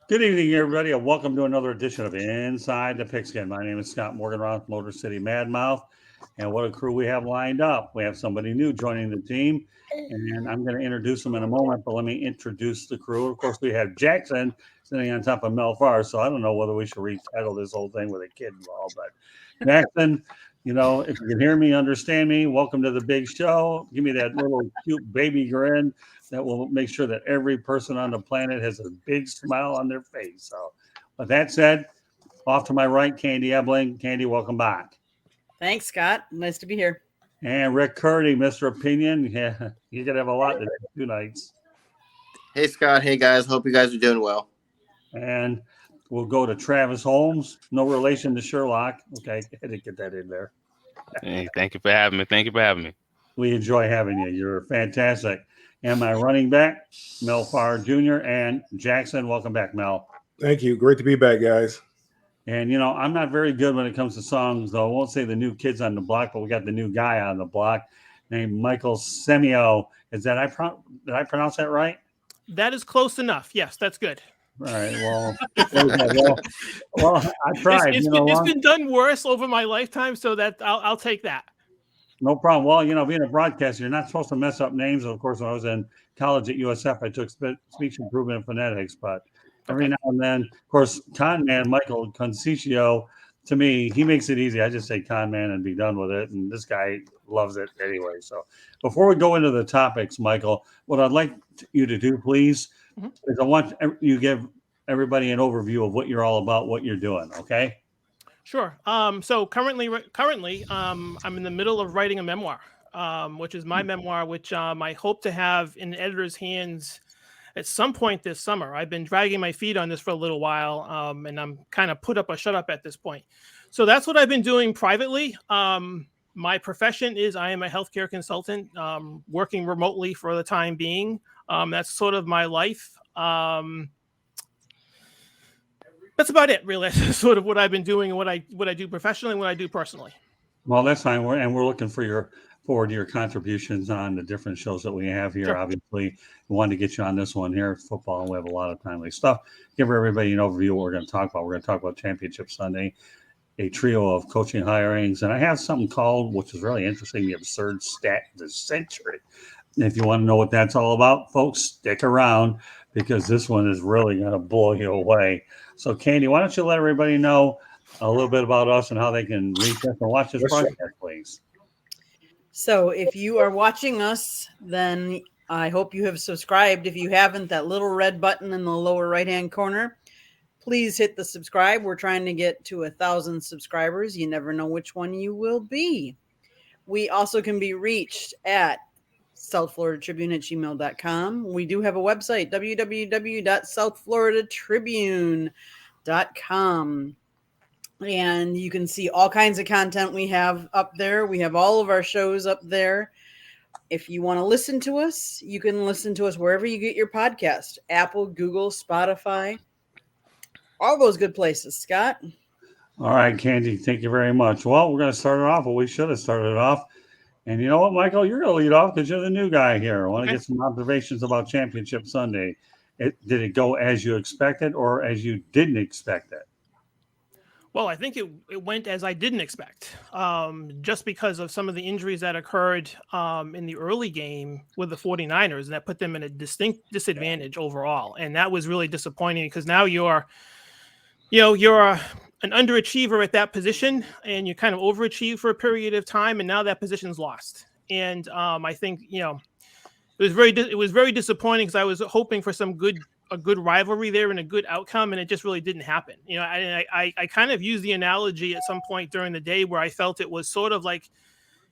Good evening, everybody, and welcome to another edition of Inside the Pigskin. My name is Scott Morgan, Motor City Madmouth, and what a crew we have lined up. We have somebody new joining the team, and I'm going to introduce them in a moment, but let me introduce the crew. Of course, we have Jackson sitting on top of Mel Farr, so I don't know whether we should retitle this whole thing with a kid involved, but Jackson, if you can hear me, understand me, welcome to the big show. Give me that little cute baby grin. That will make sure that every person on the planet has a big smile on their face. So, with that said, off to my right, Candy Ebling. Candy, welcome back. Thanks, Scott. Nice to be here. And Rick Curdy, Mr. Opinion. Yeah, you're going to have a lot today, 2 nights. Hey, Scott. Hey, guys. Hope you guys are doing well. And we'll go to Travis Holmes. No relation to Sherlock. Okay, I had to get that in there. Hey, thank you for having me. We enjoy having you. You're fantastic. And my running back, Mel Farr Jr. and Jackson. Welcome back, Mel. Thank you. Great to be back, guys. And, I'm not very good when it comes to songs, though. I won't say the new kids on the block, but we got the new guy on the block named Michael Semio. Did I pronounce that right? That is close enough. Yes, that's good. All right. Well, I tried. It's been done worse over my lifetime, so that I'll take that. No problem. Well, being a broadcaster, you're not supposed to mess up names. Of course, when I was in college at USF, I took speech improvement and phonetics. But every now and then, of course, con man Michael Conciccio, to me, he makes it easy. I just say con man and be done with it. And this guy loves it anyway. So before we go into the topics, Michael, what I'd like you to do, please, is I want you to give everybody an overview of what you're all about, what you're doing. Okay. Sure. So currently, I'm in the middle of writing a memoir, which is my memoir, which I hope to have in the editor's hands at some point this summer. I've been dragging my feet on this for a little while, and I'm kind of put up or shut up at this point. So that's what I've been doing privately. My profession is I am a healthcare consultant, working remotely for the time being. That's sort of my life. That's about it, really. That's sort of what I've been doing and what I do professionally and what I do personally. Well, that's fine. We're looking forward to your contributions on the different shows that we have here. Sure. Obviously, we wanted to get you on this one here, football. We have a lot of timely stuff. Give everybody an overview of what we're going to talk about. We're going to talk about Championship Sunday, a trio of coaching hirings. And I have something called, which is really interesting, the absurd stat of the century. And if you want to know what that's all about, folks, stick around because this one is really going to blow you away. So, Candy, why don't you let everybody know a little bit about us and how they can reach us and watch this broadcast, please? So if you are watching us, then I hope you have subscribed. If you haven't, that little red button in the lower right-hand corner, please hit the subscribe. We're trying to get to 1,000 subscribers. You never know which one you will be. We also can be reached at southfloridatribune@gmail.com. We do have a website, www.southfloridatribune.com. And you can see all kinds of content we have up there. We have all of our shows up there. If you want to listen to us, you can listen to us wherever you get your podcast. Apple, Google, Spotify, all those good places. Scott? All right, Candy, thank you very much. Well, we're going to start it off. Well, we should have started it off. And you know what, Michael? You're going to lead off because you're the new guy here. I want to get some observations about Championship Sunday. Did it go as you expected or as you didn't expect it? Well, I think it went as I didn't expect, just because of some of the injuries that occurred in the early game with the 49ers, and that put them in a distinct disadvantage overall. And that was really disappointing because now you're an underachiever at that position and you kind of overachieve for a period of time. And now that position's lost. And I think, it was very disappointing because I was hoping for a good rivalry there and a good outcome, and it just really didn't happen. I kind of used the analogy at some point during the day where I felt it was sort of like,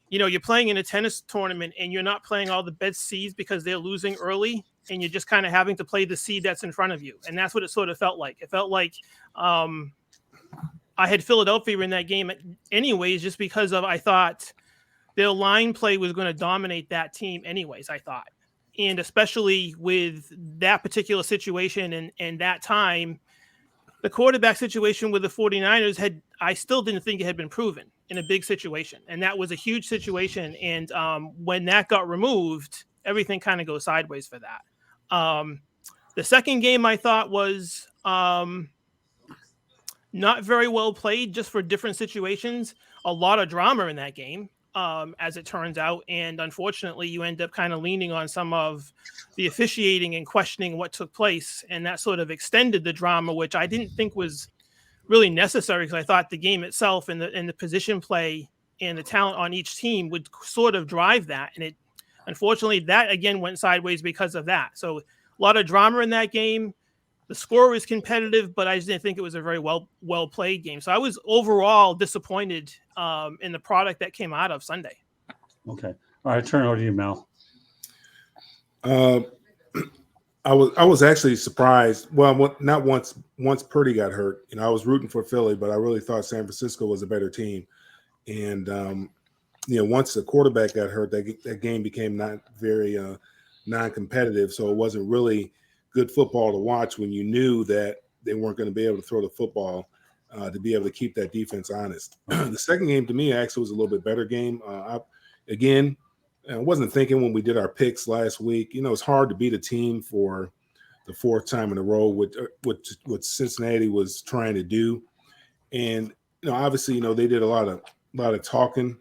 you're playing in a tennis tournament and you're not playing all the best seeds because they're losing early, and you're just kind of having to play the seed that's in front of you. And that's what it sort of felt like. It felt like I had Philadelphia in that game anyways, just because I thought their line play was going to dominate that team anyways, I thought. And especially with that particular situation and that time, the quarterback situation with the 49ers I still didn't think it had been proven in a big situation. And that was a huge situation. And when that got removed, everything kind of goes sideways for that. The second game I thought was Not very well played, just for different situations. A lot of drama in that game, as it turns out. And unfortunately, you end up kind of leaning on some of the officiating and questioning what took place. And that sort of extended the drama, which I didn't think was really necessary, because I thought the game itself and the position play and the talent on each team would sort of drive that. And it, unfortunately, that again went sideways because of that. So a lot of drama in that game. The score was competitive, but I just didn't think it was a very well played game. So I was overall disappointed in the product that came out of Sunday. Okay. All right. Turn it over to you, Mel. I was actually surprised. Well, not once Purdy got hurt. I was rooting for Philly, but I really thought San Francisco was a better team. And once the quarterback got hurt, that game became not very non-competitive. So it wasn't really good football to watch when you knew that they weren't going to be able to throw the football to be able to keep that defense honest. The second game to me actually was a little bit better game. I wasn't thinking when we did our picks last week, it's hard to beat a team for the fourth time in a row with what Cincinnati was trying to do. And, obviously, they did a lot of talking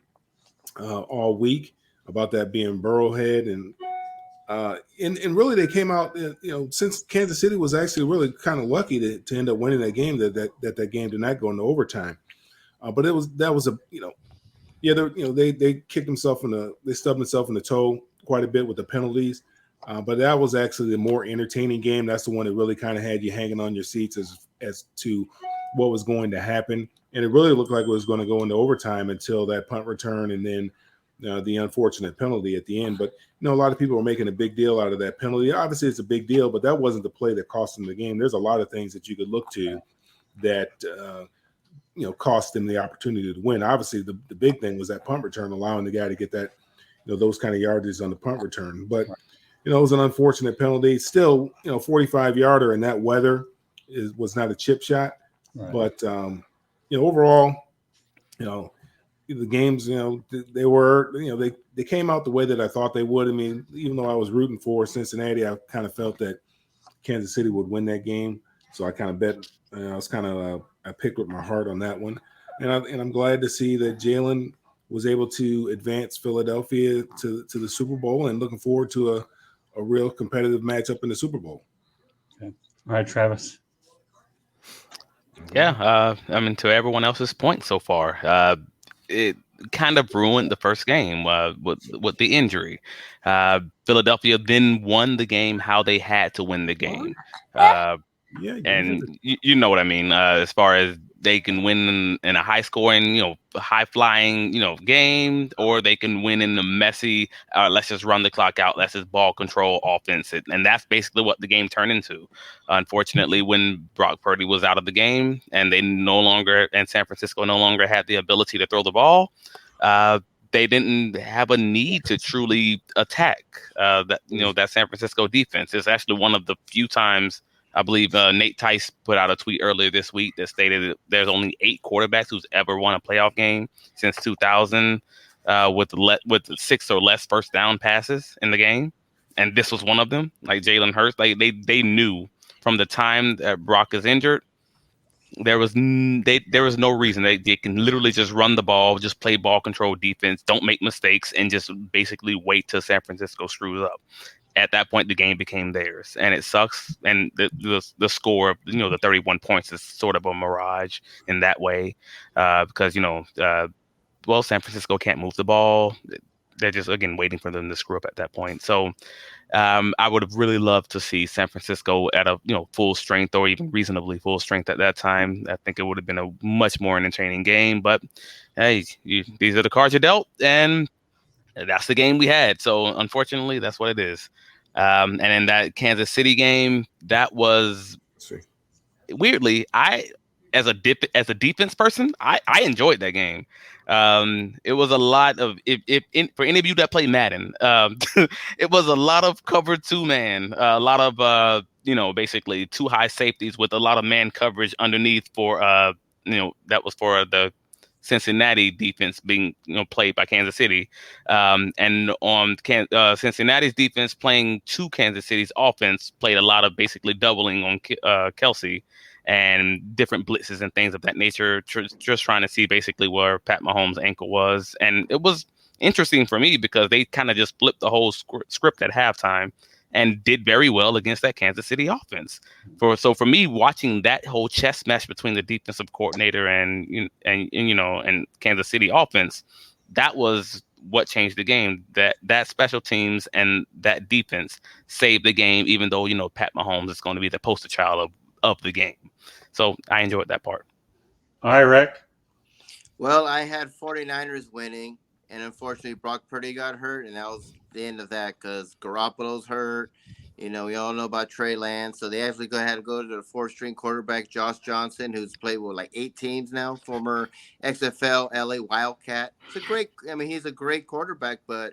all week about that being Burrowhead, and really they came out, since Kansas City was actually really kind of lucky to end up winning that game, that game did not go into overtime. But they kicked themselves they stubbed themselves in the toe quite a bit with the penalties. But that was actually the more entertaining game. That's the one that really kind of had you hanging on your seats as to what was going to happen. And it really looked like it was going to go into overtime until that punt return and then the unfortunate penalty at the end. But, a lot of people were making a big deal out of that penalty. Obviously, it's a big deal, but that wasn't the play that cost them the game. There's a lot of things that you could look to that, cost them the opportunity to win. Obviously, the big thing was that punt return, allowing the guy to get that, those kind of yardages on the punt return. But, it was an unfortunate penalty. Still, 45-yarder in that weather was not a chip shot. Right. But, overall, the games, they came out the way that I thought they would. I mean, even though I was rooting for Cincinnati, I kind of felt that Kansas City would win that game. So I kind of bet, I picked with my heart on that one. And I'm glad to see that Jalen was able to advance Philadelphia to the Super Bowl, and looking forward to a real competitive matchup in the Super Bowl. Okay. All right, Travis. Yeah, to everyone else's point so far, it kind of ruined the first game with the injury. Philadelphia then won the game how they had to win the game. You know what I mean, as far as they can win in a high scoring, high flying, game, or they can win in the messy, let's just run the clock out, let's just ball control offense. And that's basically what the game turned into. Unfortunately, when Brock Purdy was out of the game and San Francisco no longer had the ability to throw the ball, they didn't have a need to truly attack that San Francisco defense. It's actually one of the few times, I believe Nate Tice put out a tweet earlier this week that stated that there's only 8 quarterbacks who's ever won a playoff game since 2000 with 6 or less first down passes in the game. And this was one of them, like Jalen Hurts. Like they knew from the time that Brock is injured, there was no reason. They can literally just run the ball, just play ball control defense, don't make mistakes, and just basically wait till San Francisco screws up. At that point, the game became theirs, and it sucks. And the score of the 31 points is sort of a mirage in that way, because San Francisco can't move the ball. They're just again waiting for them to screw up at that point. So I would have really loved to see San Francisco at a full strength or even reasonably full strength at that time. I think it would have been a much more entertaining game. But hey, these are the cards you're dealt, and that's the game we had. So unfortunately, that's what it is. And in that Kansas City game, that was weirdly, as a defense person, I enjoyed that game. It was a lot of for any of you that play Madden, it was a lot of cover 2-man, a lot of basically 2 high safeties with a lot of man coverage underneath for that was for the Cincinnati defense being played by Kansas City, and on Cincinnati's defense playing to Kansas City's offense played a lot of basically doubling on Kelsey and different blitzes and things of that nature, just trying to see basically where Pat Mahomes' ankle was. And it was interesting for me because they kind of just flipped the whole script at halftime and did very well against that Kansas City offense. So for me, watching that whole chess match between the defensive coordinator and Kansas City offense, that was what changed the game. That special teams and that defense saved the game, even though Pat Mahomes is going to be the poster child of the game. So I enjoyed that part. All right, Rick. Well, I had 49ers winning, and unfortunately Brock Purdy got hurt, and that was the end of that because Garoppolo's hurt. We all know about Trey Lance, so they actually had to go to the fourth-string quarterback Josh Johnson, who's played with like 8 teams now, former XFL LA Wildcat. He's a great quarterback, but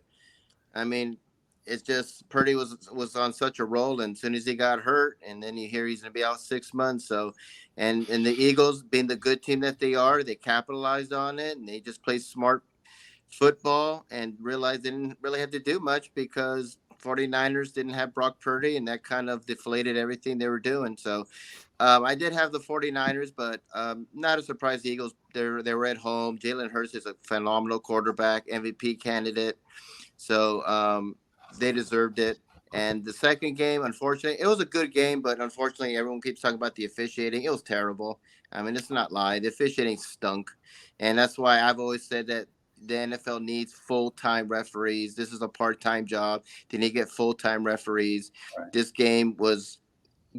it's just Purdy was on such a roll, and as soon as he got hurt, and then you hear he's going to be out 6 months. So, and the Eagles, being the good team that they are, they capitalized on it, and they just played smart football and realized they didn't really have to do much because 49ers didn't have Brock Purdy, and that kind of deflated everything they were doing. So I did have the 49ers, but not a surprise. The Eagles, they were at home. Jalen Hurts is a phenomenal quarterback, MVP candidate. So they deserved it. And the second game, unfortunately, it was a good game, but unfortunately, everyone keeps talking about the officiating. It was terrible. It's not lie. The officiating stunk. And that's why I've always said that the NFL needs full-time referees. This is a part-time job. They need to get full-time referees. Right. This game was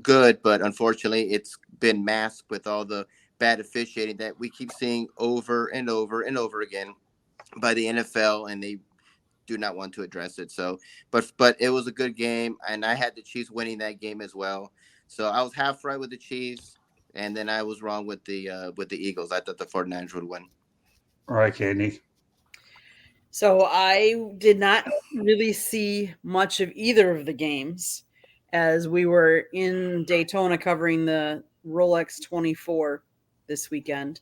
good, but unfortunately, it's been masked with all the bad officiating that we keep seeing over and over and over again by the NFL, and they do not want to address it. So, but it was a good game, and I had the Chiefs winning that game as well. So I was half right with the Chiefs, and then I was wrong with the Eagles. I thought the 49ers would win. All right, Katie. So I did not really see much of either of the games as we were in Daytona covering the Rolex 24 this weekend.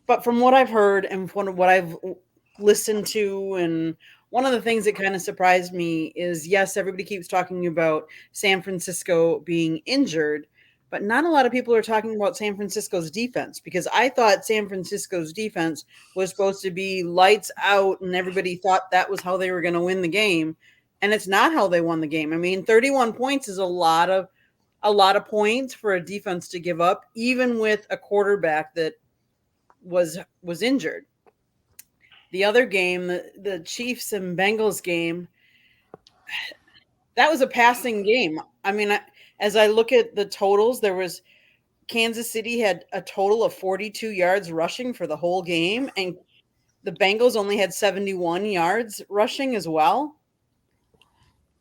But from what I've heard and from what I've listened to, and one of the things that kind of surprised me is, yes, everybody keeps talking about San Francisco being injured, but not a lot of people are talking about San Francisco's defense, because I thought San Francisco's defense was supposed to be lights out and everybody thought that was how they were going to win the game. And it's not how they won the game. 31 points is a lot of points for a defense to give up, even with a quarterback that was injured. The other game, the Chiefs and Bengals game, that was a passing game. As I look at the totals, Kansas City had a total of 42 yards rushing for the whole game, and the Bengals only had 71 yards rushing as well.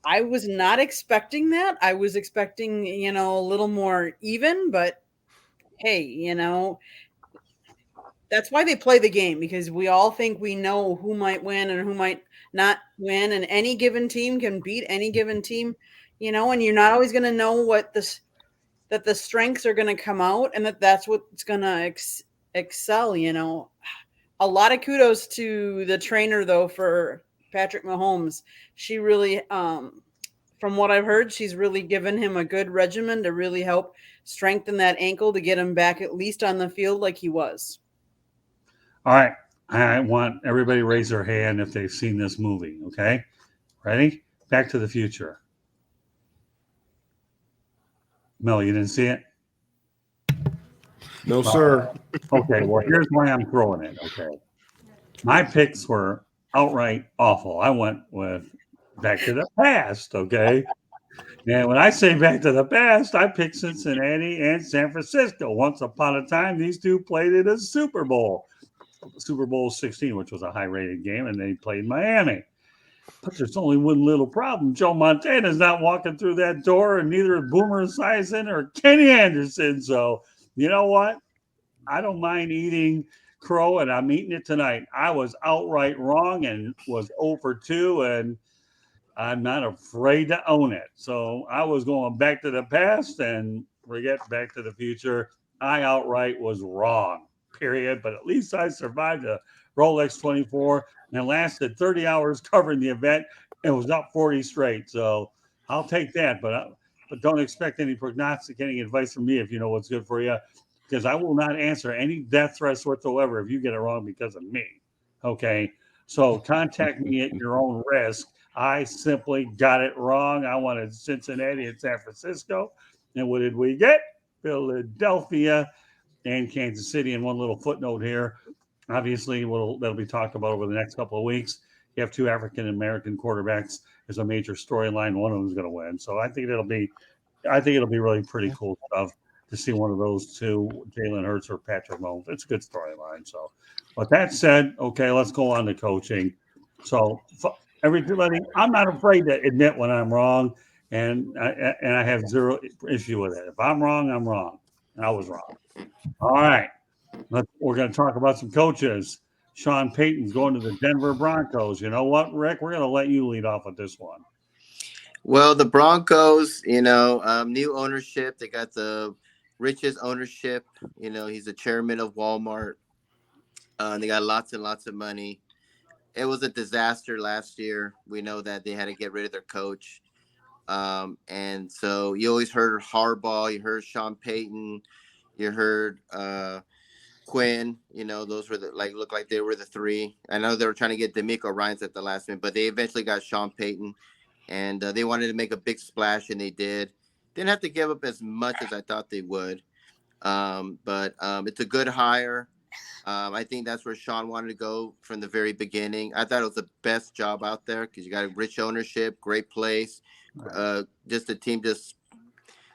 I was not expecting that. I was expecting, a little more even, but hey, that's why they play the game, because we all think we know who might win and who might not win, and any given team can beat any given team, and you're not always going to know that the strengths are going to come out and that's what's going to excel. A lot of kudos to the trainer though for Patrick Mahomes. She really, from what I've heard, she's really given him a good regimen to really help strengthen that ankle to get him back at least on the field like he was. All right. I want everybody to raise their hand if they've seen this movie. Okay. Ready? Back to the Future. Mel, you didn't see it? No, sir. Okay. Well, here's why I'm throwing it. Okay. My picks were outright awful. I went with Back to the Past. Okay. And when I say Back to the Past, I picked Cincinnati and San Francisco. Once upon a time, these two played in a Super Bowl 16, which was a high-rated game, and they played Miami. But there's only one little problem. Joe Montana's not walking through that door, and neither is Boomer Esiason or Kenny Anderson. So, you know what? I don't mind eating crow, and I'm eating it tonight. I was outright wrong and was 0 for 2, and I'm not afraid to own it. So I was going Back to the Past and forget Back to the Future. I outright was wrong. period, but at least I survived a Rolex 24 and lasted 30 hours covering the event and was up 40 straight. So I'll take that, but don't expect any prognosticating advice from me if you know what's good for you, because I will not answer any death threats whatsoever if you get it wrong because of me. Okay. So contact me at your own risk. I simply got it wrong. I wanted Cincinnati and San Francisco. And what did we get? Philadelphia and Kansas City. And one little footnote here. Obviously, that'll be talked about over the next couple of weeks. You have two African-American quarterbacks as a major storyline. One of them is going to win. So I think it'll be really pretty cool stuff to see one of those two, Jalen Hurts or Patrick Mahomes. It's a good storyline. So, with that said, okay, let's go on to coaching. So, everybody, I'm not afraid to admit when I'm wrong, and I have zero issue with it. If I'm wrong, I'm wrong. And I was wrong. All right. We're going to talk about some coaches. Sean Payton's going to the Denver Broncos. You know what, Rick? We're going to let you lead off with this one. Well, the Broncos, new ownership. They got the richest ownership. He's the chairman of Walmart. They got lots and lots of money. It was a disaster last year. We know that they had to get rid of their coach. And so you always heard Harbaugh. You heard Sean Payton. You heard Quinn. Those were looked like they were the three. I know they were trying to get demecoryans at the last minute, but they eventually got Sean Payton. And they wanted to make a big splash, and they did. Didn't have to give up as much as I thought they would. But it's a good hire. I think that's where Sean wanted to go from the very beginning. I thought it was the best job out there because you got a rich ownership, great place, just a team.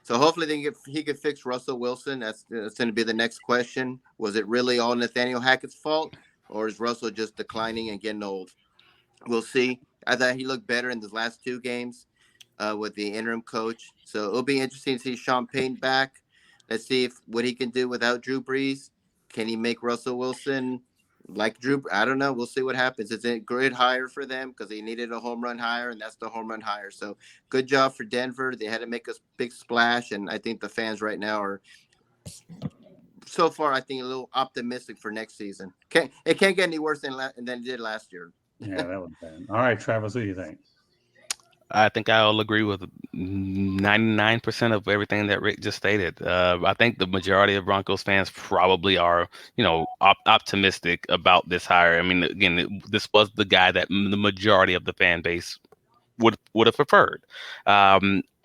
So hopefully he could fix Russell Wilson. That's going to be the next question. Was it really all Nathaniel Hackett's fault, or is Russell just declining and getting old? We'll see. I thought he looked better in the last two games with the interim coach. So it'll be interesting to see Sean Payton back. Let's see what he can do without Drew Brees. Can he make Russell Wilson like Drew? I don't know. We'll see what happens. It's a great hire for them because they needed a home run hire, and that's the home run hire. So good job for Denver. They had to make a big splash, and I think the fans right now are so far, I think, a little optimistic for next season. It can't get any worse than it did last year. Yeah, that was bad. All right, Travis, what do you think? I think I'll agree with 99% of everything that Rick just stated. I think the majority of Broncos fans probably are, optimistic about this hire. I mean, again, this was the guy that the majority of the fan base would have preferred.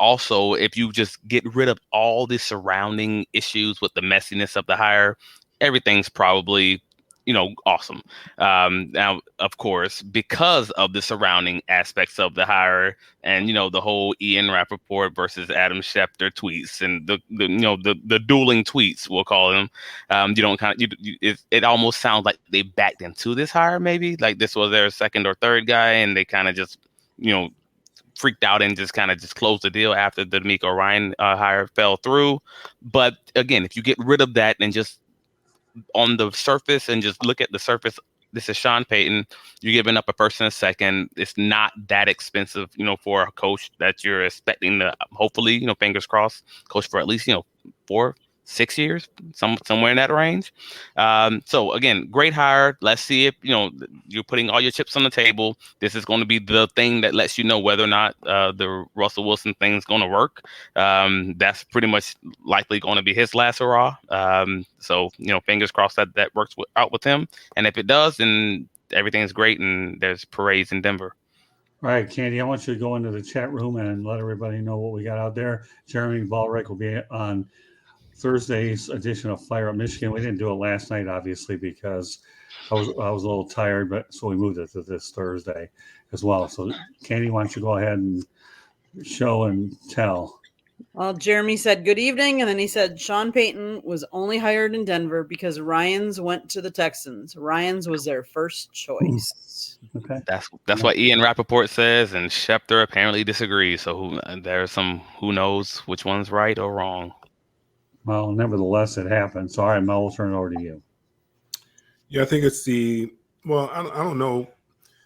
Also, if you just get rid of all the surrounding issues with the messiness of the hire, everything's probably awesome. Now, of course, because of the surrounding aspects of the hire and, the whole Ian Rappaport versus Adam Schefter tweets and the dueling tweets, we'll call them, it almost sounds like they backed into this hire, maybe like this was their second or third guy. And they kind of just, freaked out and just kind of closed the deal after the demecoryans hire fell through. But again, if you get rid of that and just on the surface and just look at the surface, this is Sean Payton. You're giving up a first and a second. It's not that expensive, for a coach that you're expecting to hopefully, fingers crossed, coach for at least, 4-6 years, somewhere in that range. So again, great hire. Let's see if, you're putting all your chips on the table. This is going to be the thing that lets you know whether or not the Russell Wilson thing is going to work. That's pretty much likely going to be his last hurrah. So, fingers crossed that works out with him. And if it does, then everything's great and there's parades in Denver. All right, Candy, I want you to go into the chat room and let everybody know what we got out there. Jeremy Ballrick will be on Thursday's edition of Fire Up Michigan. We didn't do it last night, obviously, because I was a little tired, but so we moved it to this Thursday as well. So, Candy, why don't you go ahead and show and tell? Well, Jeremy said good evening, and then he said Sean Payton was only hired in Denver because Ryans went to the Texans. Ryans was their first choice. Okay, that's what Ian Rappaport says, and Schefter apparently disagrees. So there's who knows which one's right or wrong. Well, nevertheless, it happened. So, all right, Mel, we'll turn it over to you. Yeah, I think it's I don't know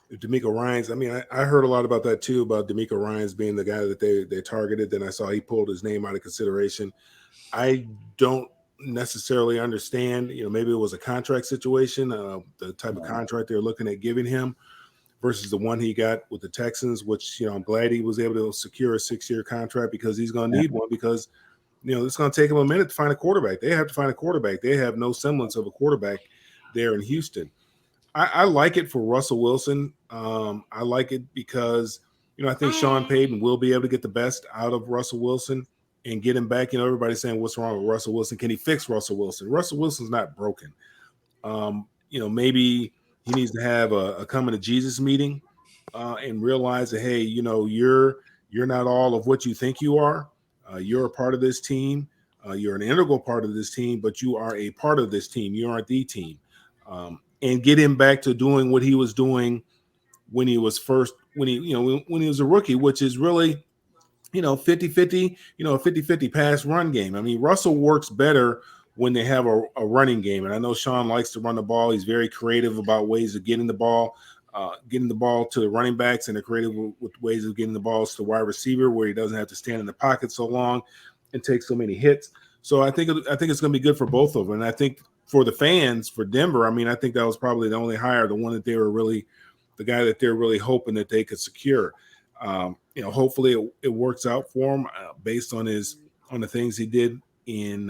if demecoryans. I mean, I heard a lot about that too, about demecoryans being the guy that they targeted. Then I saw he pulled his name out of consideration. I don't necessarily understand. Maybe it was a contract situation, the type of contract they're looking at giving him versus the one he got with the Texans, which, I'm glad he was able to secure a 6-year contract because he's going to need one because, it's going to take him a minute to find a quarterback. They have to find a quarterback. They have no semblance of a quarterback there in Houston. I like it for Russell Wilson. I like it because, I think Sean Payton will be able to get the best out of Russell Wilson and get him back. Everybody's saying, what's wrong with Russell Wilson? Can he fix Russell Wilson? Russell Wilson's not broken. Maybe he needs to have a coming to Jesus meeting and realize that, hey, you're not all of what you think you are. You're a part of this team. You're an integral part of this team, but you are a part of this team. You aren't the team. And get him back to doing what he was doing when he was when he was a rookie, which is really, 50-50, a 50-50 pass run game. I mean, Russell works better when they have a running game. And I know Sean likes to run the ball. He's very creative about ways of getting the ball to the running backs, and they're creative with ways of getting the balls to the wide receiver where he doesn't have to stand in the pocket so long and take so many hits. So I think it's going to be good for both of them. And I think for the fans, for Denver, I think that was probably the only hire, the one that the guy that they're really hoping that they could secure. Hopefully it works out for him based on the things he did in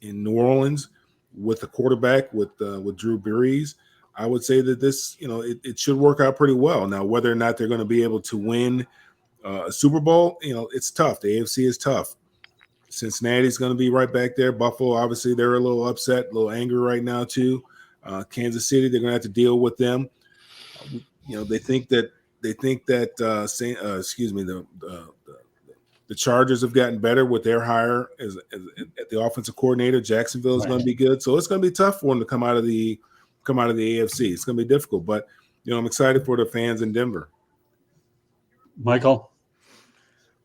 New Orleans with the quarterback with Drew Brees. I would say that this, it should work out pretty well. Now, whether or not they're going to be able to win a Super Bowl, it's tough. The AFC is tough. Cincinnati's going to be right back there. Buffalo, obviously, they're a little upset, a little angry right now too. Kansas City, they're going to have to deal with them. They think that the Chargers have gotten better with their hire as the offensive coordinator. Jacksonville is going to be good, so it's going to be tough for them to come out of the AFC. It's going to be difficult, but I'm excited for the fans in Denver. Michael?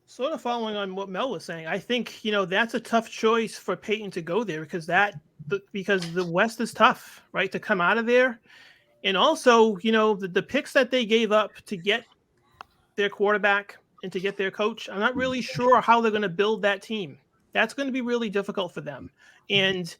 Sort of following on what Mel was saying, I think that's a tough choice for Peyton to go there because the West is tough, right, to come out of there, and also the picks that they gave up to get their quarterback and to get their coach, I'm not really sure how they're going to build that team. That's going to be really difficult for them, and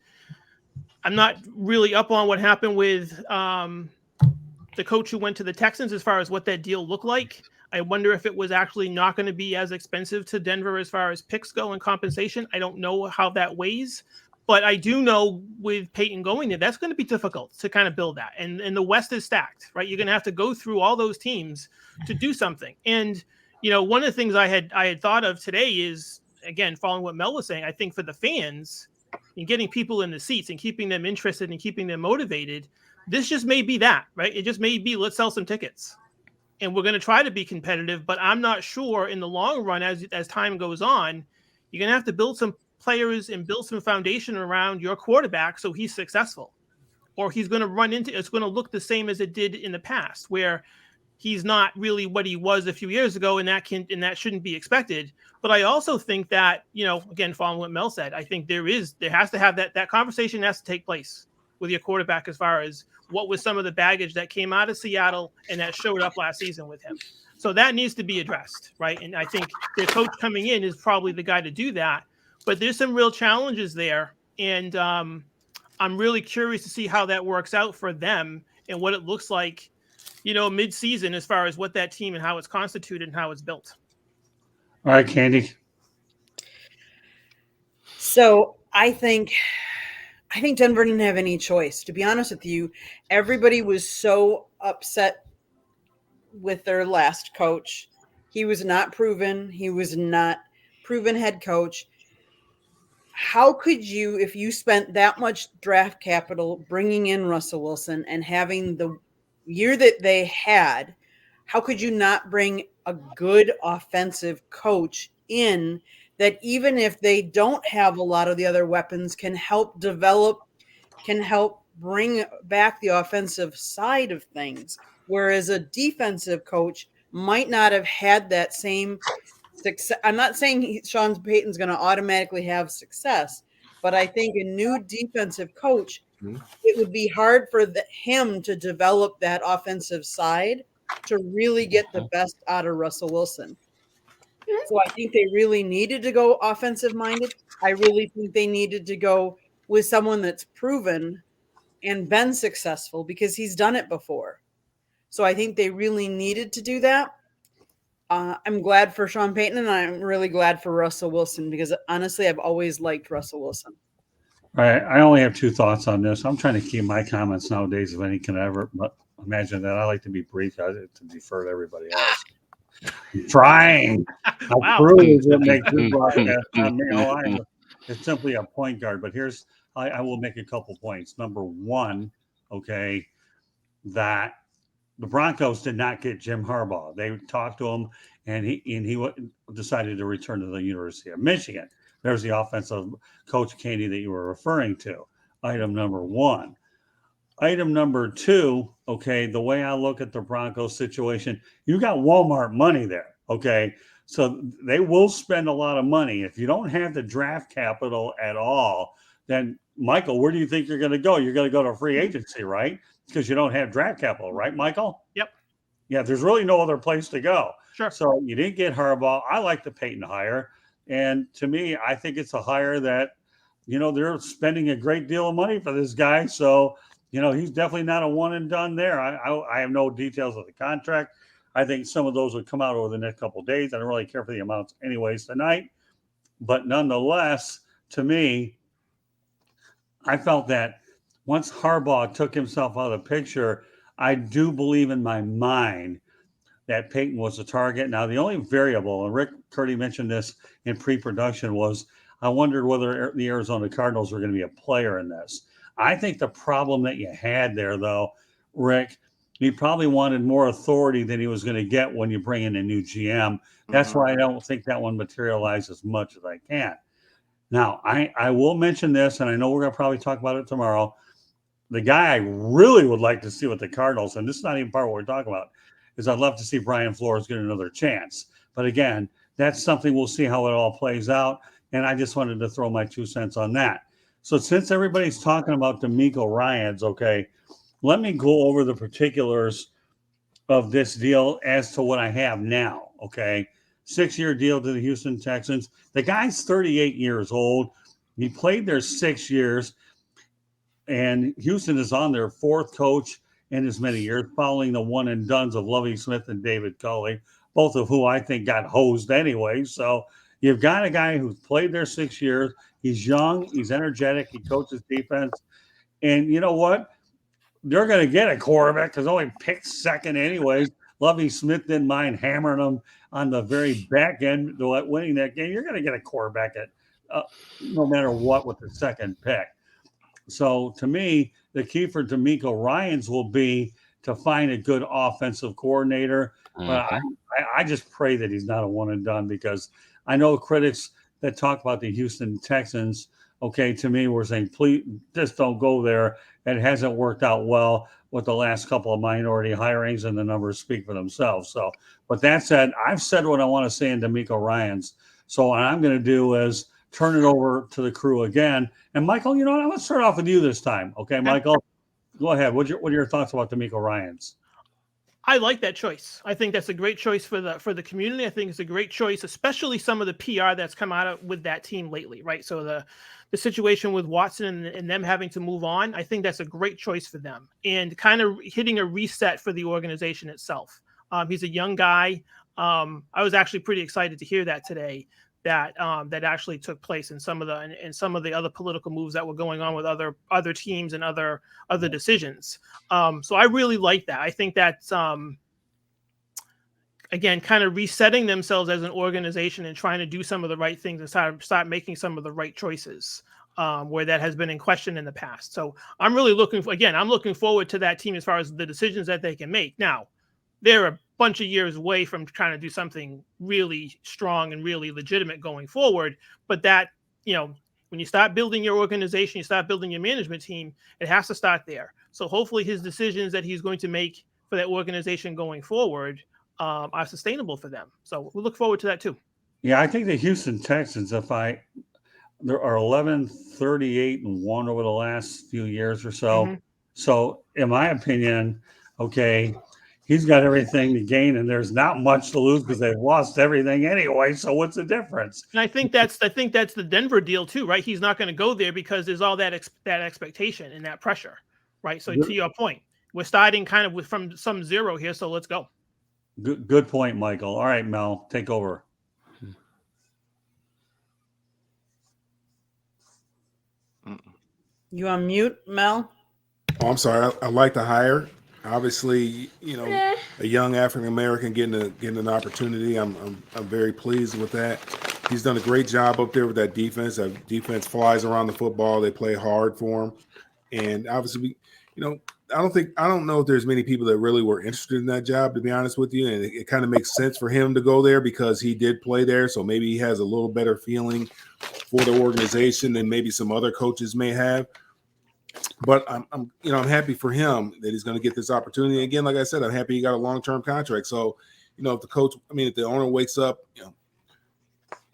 I'm not really up on what happened with the coach who went to the Texans as far as what that deal looked like. I wonder if it was actually not going to be as expensive to Denver as far as picks go and compensation. I don't know how that weighs, but I do know with Peyton going there, that's going to be difficult to kind of build that. And the West is stacked, right? You're going to have to go through all those teams to do something. And, one of the things I had thought of today is, again, following what Mel was saying, I think for the fans and getting people in the seats and keeping them interested and keeping them motivated, this just may be that, right? It just may be, let's sell some tickets. And we're going to try to be competitive, but I'm not sure in the long run, as time goes on, you're going to have to build some players and build some foundation around your quarterback so he's successful. Or he's going to it's going to look the same as it did in the past, where he's not really what he was a few years ago, and that shouldn't be expected. But I also think that, again, following what Mel said, I think there has to have that conversation has to take place with your quarterback as far as what was some of the baggage that came out of Seattle and that showed up last season with him. So that needs to be addressed, right? And I think the coach coming in is probably the guy to do that. But there's some real challenges there. And I'm really curious to see how that works out for them and what it looks like, mid-season as far as what that team and how it's constituted and how it's built. All right, Candy. So I think Denver didn't have any choice. To be honest with you, everybody was so upset with their last coach. He was not proven. He was not proven head coach. How could you, if you spent that much draft capital bringing in Russell Wilson and having the year that they had, how could you not bring a good offensive coach in that, even if they don't have a lot of the other weapons, can help bring back the offensive side of things, whereas a defensive coach might not have had that same success. I'm not saying Sean Payton's going to automatically have success, but I think a new defensive coach, it would be hard for him to develop that offensive side to really get the best out of Russell Wilson. So I think they really needed to go offensive minded. I really think they needed to go with someone that's proven and been successful because he's done it before. So I think they really needed to do that. I'm glad for Sean Payton, and I'm really glad for Russell Wilson because honestly, I've always liked Russell Wilson. All right, I only have two thoughts on this. I'm trying to keep my comments nowadays, if any can ever, but imagine that. I like to be brief. I like to defer to everybody else. I'm trying. Wow. Truly would make this broadcast. It's simply a point guard. But I will make a couple points. Number one, okay, that the Broncos did not get Jim Harbaugh. They talked to him, and he decided to return to the University of Michigan. There's the offensive coach, Katie, that you were referring to. Item number one. Item number two, okay, the way I look at the Broncos situation, you got Walmart money there, okay? So they will spend a lot of money. If you don't have the draft capital at all, then, Michael, where do you think you're going to go? You're going to go to free agency, right? Because you don't have draft capital, right, Michael? Yep. Yeah, there's really no other place to go. Sure. So you didn't get Harbaugh. I like the Payton hire. And to me, I think it's a hire that, they're spending a great deal of money for this guy. So, he's definitely not a one and done there. I have no details of the contract. I think some of those would come out over the next couple of days. I don't really care for the amounts anyways tonight. But nonetheless, to me, I felt that once Harbaugh took himself out of the picture, I do believe in my mind that Payton was the target. Now, the only variable, and Rick Curdy mentioned this in pre-production, was I wondered whether the Arizona Cardinals were going to be a player in this. I think the problem that you had there, though, Rick, he probably wanted more authority than he was going to get when you bring in a new GM. That's why I don't think that one materialized as much as I can. Now, I will mention this, and I know we're going to probably talk about it tomorrow. The guy I really would like to see with the Cardinals, and this is not even part of what we're talking about, is I'd love to see Brian Flores get another chance. But again, that's something we'll see how it all plays out. And I just wanted to throw my 2 cents on that. So since everybody's talking about demecoryans, okay, let me go over the particulars of this deal as to what I have now, okay? 6-year deal to the Houston Texans. The guy's 38 years old. He played there 6 years, and Houston is on their fourth coach in as many years, following the one and dones of Lovie Smith and David Culley, both of who I think got hosed anyway. So you've got a guy who's played there 6 years. He's young. He's energetic. He coaches defense. And you know what? They're going to get a quarterback because only picked second anyways. Lovie Smith didn't mind hammering them on the very back end winning that game. You're going to get a quarterback at no matter what with the second pick. So to me, the key for demecoryans will be to find a good offensive coordinator. But I just pray that he's not a one and done, because I know critics that talk about the Houston Texans, okay, to me, we're saying, please just don't go there. It hasn't worked out well with the last couple of minority hirings, and the numbers speak for themselves. So, but that said, I've said what I want to say in demecoryans. So what I'm going to do is turn it over to the crew again. And Michael, you know what? I'm going to start off with you this time. Okay, Michael, go ahead. What are your thoughts about demecoryans? I like that choice. I think that's a great choice for the community. I think it's a great choice, especially some of the PR that's come out with that team lately, right? So the situation with Watson and them having to move on, I think that's a great choice for them, and kind of hitting a reset for the organization itself. He's a young guy. I was actually pretty excited to hear that today, that actually took place in some of the other political moves that were going on with other teams and other decisions. So I really like that. I think that's again, kind of resetting themselves as an organization and trying to do some of the right things and start making some of the right choices where that has been in question in the past. So I'm really looking forward to that team as far as the decisions that they can make. Now, they're a bunch of years away from trying to do something really strong and really legitimate going forward. But that, when you start building your organization, you start building your management team, it has to start there. So hopefully his decisions that he's going to make for that organization going forward are sustainable for them. So we look forward to that too. Yeah, I think the Houston Texans, there are 11-38-1 over the last few years or so. Mm-hmm. So in my opinion, okay, he's got everything to gain, and there's not much to lose because they've lost everything anyway. So what's the difference? And I think that's the Denver deal too, right? He's not going to go there because there's all that expectation and that pressure, right? So to your point, we're starting kind of from some zero here, so let's go. Good point, Michael. All right, Mel, take over. You on mute, Mel? Oh, I'm sorry. I like the hire. Obviously, a young African American getting an opportunity. I'm very pleased with that. He's done a great job up there with that defense. That defense flies around the football. They play hard for him, and obviously, I don't know if there's many people that really were interested in that job, to be honest with you. And it kind of makes sense for him to go there because he did play there, so maybe he has a little better feeling for the organization than maybe some other coaches may have. But I'm happy for him that he's going to get this opportunity. Again, like I said, I'm happy he got a long-term contract. So, if the owner wakes up,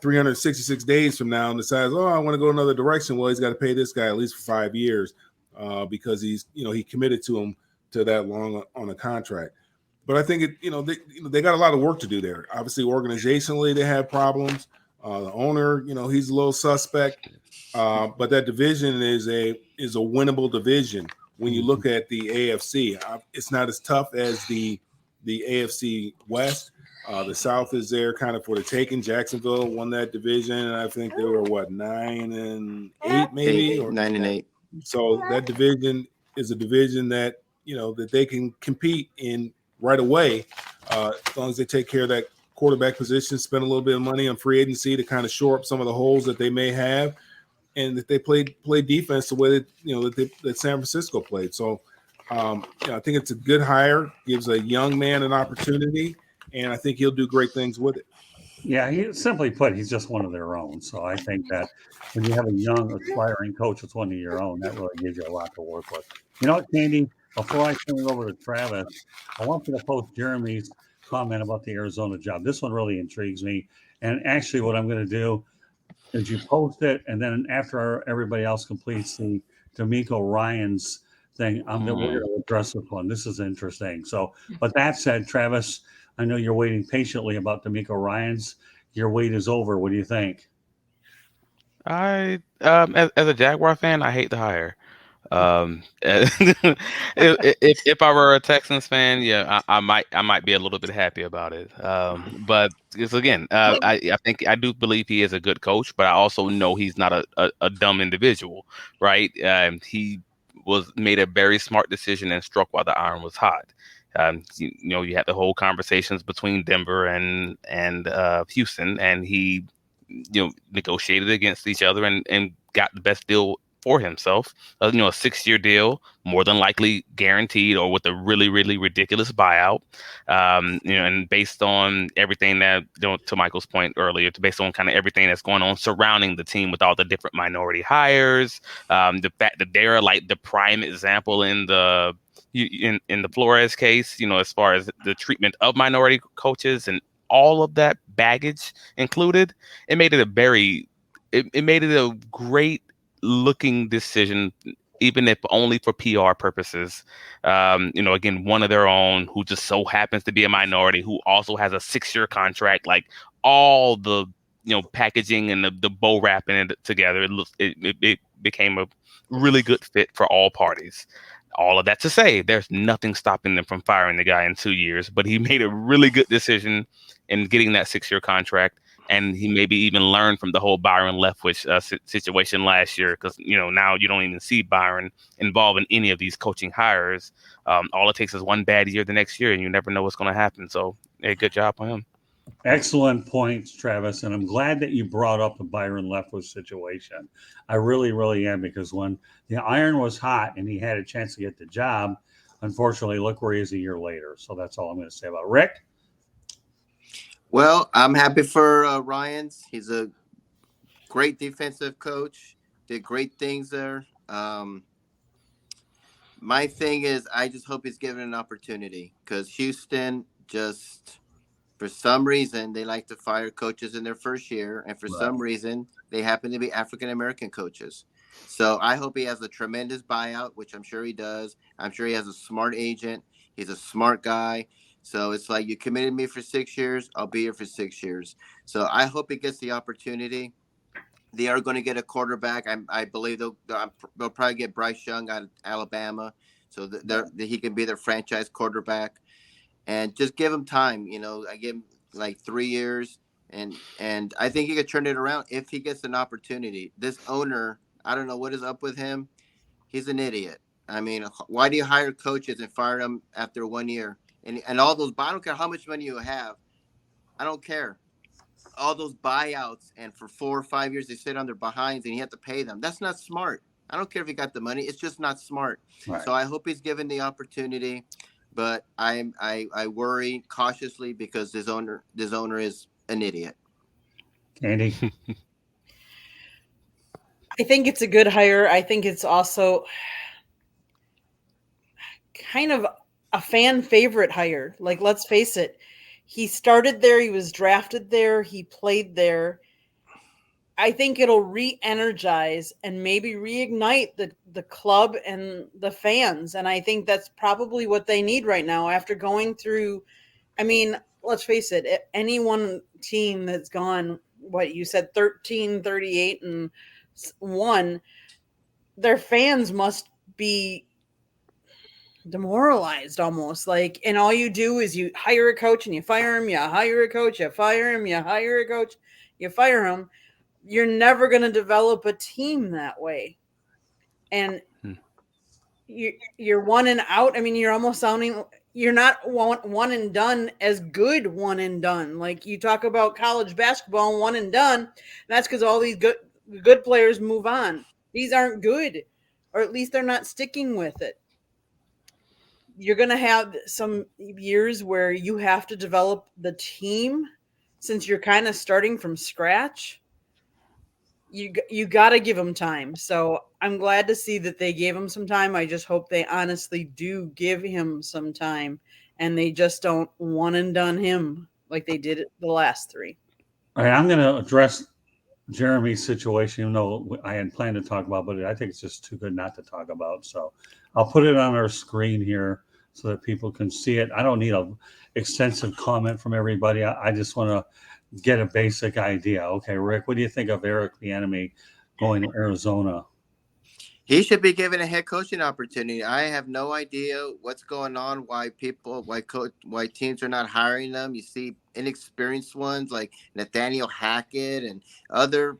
366 days from now and decides, I want to go another direction. Well, he's got to pay this guy at least for 5 years because he's, he committed to him to that long on a contract. But I think they got a lot of work to do there. Obviously, organizationally, they have problems. The owner, he's a little suspect. But that division is a winnable division. When you look at the AFC, it's not as tough as the AFC West. The South is there kind of for the taking. Jacksonville won that division, and I think they were 9-8, maybe 9-8. So that division is a division that that they can compete in right away, as long as they take care of that quarterback position, spend a little bit of money on free agency to kind of shore up some of the holes that they may have. And that they play defense the way that San Francisco played. So, I think it's a good hire. Gives a young man an opportunity, and I think he'll do great things with it. Yeah, simply put, he's just one of their own. So I think that when you have a young, aspiring coach that's one of your own, that really gives you a lot to work with. You know what, Candy? Before I turn it over to Travis, I want you to post Jeremy's comment about the Arizona job. This one really intrigues me. And actually, what I'm going to do is you post it, and then after everybody else completes the demecoryans thing, we're going to address this one. This is interesting. So, but that said, Travis, I know you're waiting patiently about demecoryans. Your wait is over. What do you think? As a Jaguar fan, I hate the hire. If I were a Texans fan, yeah, I might be a little bit happy about it. But because again, I think I do believe he is a good coach, but I also know he's not a dumb individual, right? He made a very smart decision and struck while the iron was hot. You had the whole conversations between Denver and Houston, and he negotiated against each other and got the best deal for himself. A 6-year deal, more than likely guaranteed or with a really, really ridiculous buyout. And based on everything that, to Michael's point earlier, based on kind of everything that's going on surrounding the team with all the different minority hires, the fact that they're like the prime example in the Flores case, as far as the treatment of minority coaches and all of that baggage included, it made it a great looking decision, even if only for PR purposes. Again, one of their own who just so happens to be a minority, who also has a 6-year contract, like all the packaging and the bow wrapping it together. It became a really good fit for all parties. All of that to say, there's nothing stopping them from firing the guy in 2 years, but he made a really good decision in getting that 6-year contract. And he maybe even learned from the whole Byron Leftwich situation last year, because now you don't even see Byron involved in any of these coaching hires. All it takes is one bad year the next year, and you never know what's going to happen. So, good job on him. Excellent points, Travis. And I'm glad that you brought up the Byron Leftwich situation. I really, really am, because when the iron was hot and he had a chance to get the job, unfortunately, look where he is a year later. So that's all I'm going to say about it. Rick? Well, I'm happy for Ryans. He's a great defensive coach. Did great things there. My thing is, I just hope he's given an opportunity, because Houston just, for some reason, they like to fire coaches in their first year. And for some reason, they happen to be African-American coaches. So I hope he has a tremendous buyout, which I'm sure he does. I'm sure he has a smart agent. He's a smart guy. So it's like, you committed me for 6 years, I'll be here for 6 years. So I hope he gets the opportunity. They are going to get a quarterback. I believe they'll probably get Bryce Young out of Alabama, so that he can be their franchise quarterback. And just give him time. I give him like 3 years, and I think he could turn it around if he gets an opportunity. This owner, I don't know what is up with him. He's an idiot. I mean, why do you hire coaches and fire them after 1 year? And all those, I don't care how much money you have. I don't care. All those buyouts, and for 4 or 5 years they sit on their behinds and you have to pay them. That's not smart. I don't care if he got the money. It's just not smart. Right. So I hope he's given the opportunity, but I worry cautiously because this owner is an idiot. Andy? I think it's a good hire. I think it's also kind of a fan favorite hire. Like, let's face it. He started there. He was drafted there. He played there. I think it'll re-energize and maybe reignite the club and the fans. And I think that's probably what they need right now after going through. I mean, let's face it. Any one team that's gone, what you said, 13, 38, and 1, their fans must be demoralized almost, like, and all you do is you hire a coach and you fire him, you hire a coach, you fire him, you hire a coach, you fire him. You're never going to develop a team that way. And you're one and out. I mean, you're almost sounding, you're not one and done as good one and done. Like, you talk about college basketball, one and done. That's because all these good players move on. These aren't good, or at least they're not sticking with it. You're going to have some years where you have to develop the team since you're kind of starting from scratch. You got to give them time. So I'm glad to see that they gave him some time. I just hope they honestly do give him some time and they just don't one and done him like they did the last 3. All right, I'm going to address Jeremy's situation, even though I had planned to talk about, but I think it's just too good not to talk about. So I'll put it on our screen here so that people can see it. I don't need an extensive comment from everybody. I just want to get a basic idea. Okay, Rick, what do you think of Eric Bieniemy going to Arizona? He should be given a head coaching opportunity. I have no idea what's going on, why teams are not hiring them. You see inexperienced ones like Nathaniel Hackett and other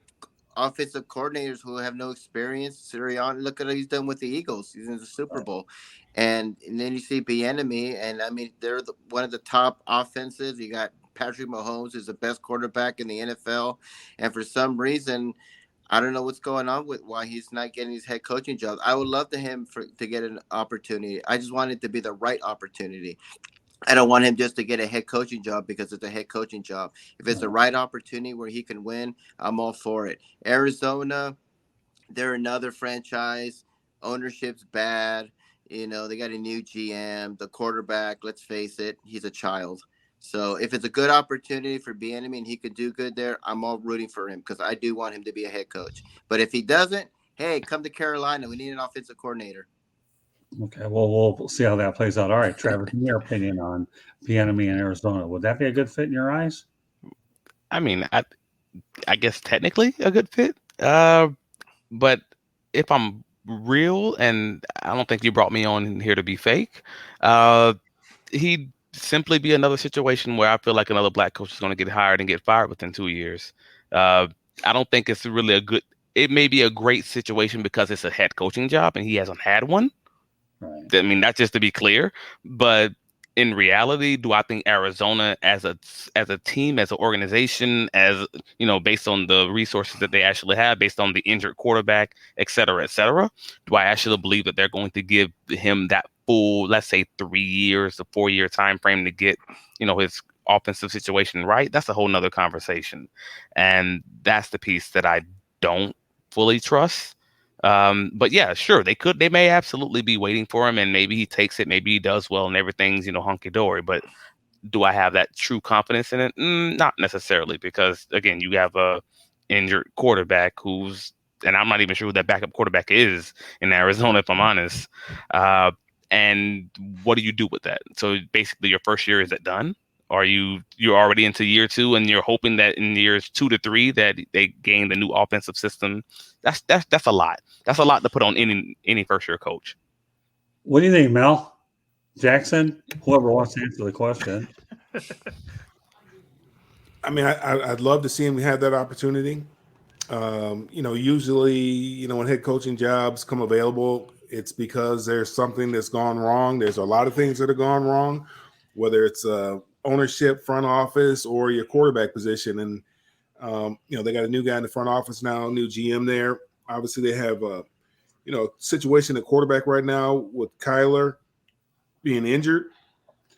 offensive coordinators who have no experience. Sirianni, look at what he's done with the Eagles. He's in the Super Bowl. And then you see Bieniemy, and I mean, they're one of the top offenses. You got Patrick Mahomes, who's the best quarterback in the NFL. And for some reason, I don't know what's going on with why he's not getting his head coaching job. I would love to get an opportunity. I just want it to be the right opportunity. I don't want him just to get a head coaching job because it's a head coaching job. If it's the right opportunity where he can win, I'm all for it. Arizona, they're another franchise. Ownership's bad. They got a new GM. The quarterback, let's face it, he's a child. So if it's a good opportunity for Bieniemy and he could do good there, I'm all rooting for him because I do want him to be a head coach. But if he doesn't, hey, come to Carolina. We need an offensive coordinator. Okay, well, we'll see how that plays out. All right, Trevor, your opinion on Bieniemy in Arizona. Would that be a good fit in your eyes? I mean, I guess technically a good fit. But if I'm real, and I don't think you brought me on here to be fake, he'd simply be another situation where I feel like another black coach is going to get hired and get fired within 2 years. I don't think it's really it may be a great situation because it's a head coaching job and he hasn't had one. Right. I mean, that's just to be clear, but in reality, do I think Arizona as a team, as an organization, based on the resources that they actually have, based on the injured quarterback, et cetera, do I actually believe that they're going to give him that full, let's say 3 years, a 4-year time frame to get, his offensive situation right? That's a whole nother conversation. And that's the piece that I don't fully trust. But yeah, sure, they may absolutely be waiting for him and maybe he takes it, maybe he does well and everything's, hunky-dory, but do I have that true confidence in it? Not necessarily, because again, you have a injured quarterback and I'm not even sure who that backup quarterback is in Arizona, if I'm honest. And what do you do with that? So basically, your first year, is it done? Or you're already into year 2, and you're hoping that in years 2 to 3 that they gain the new offensive system? That's a lot. That's a lot to put on any first year coach. What do you think, Mel? Jackson? Whoever wants to answer the question. I mean, I'd love to see him have that opportunity. Usually, when head coaching jobs come available, it's because there's something that's gone wrong. There's a lot of things that have gone wrong, whether it's ownership, front office, or your quarterback position. And, they got a new guy in the front office now, new GM there. Obviously, they have a situation at quarterback right now with Kyler being injured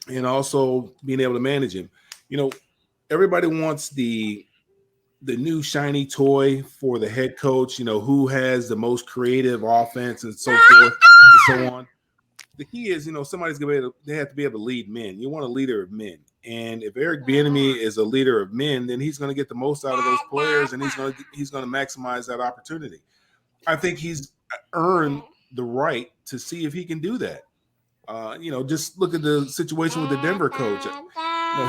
and also being able to manage him. Everybody wants the new shiny toy for the head coach, who has the most creative offense and so forth and so on. The key is, somebody's they have to be able to lead men. You want a leader of men. And if Eric Bieniemy is a leader of men, then he's going to get the most out of those players, and he's going to maximize that opportunity. I think he's earned the right to see if he can do that. Just look at the situation with the Denver coach.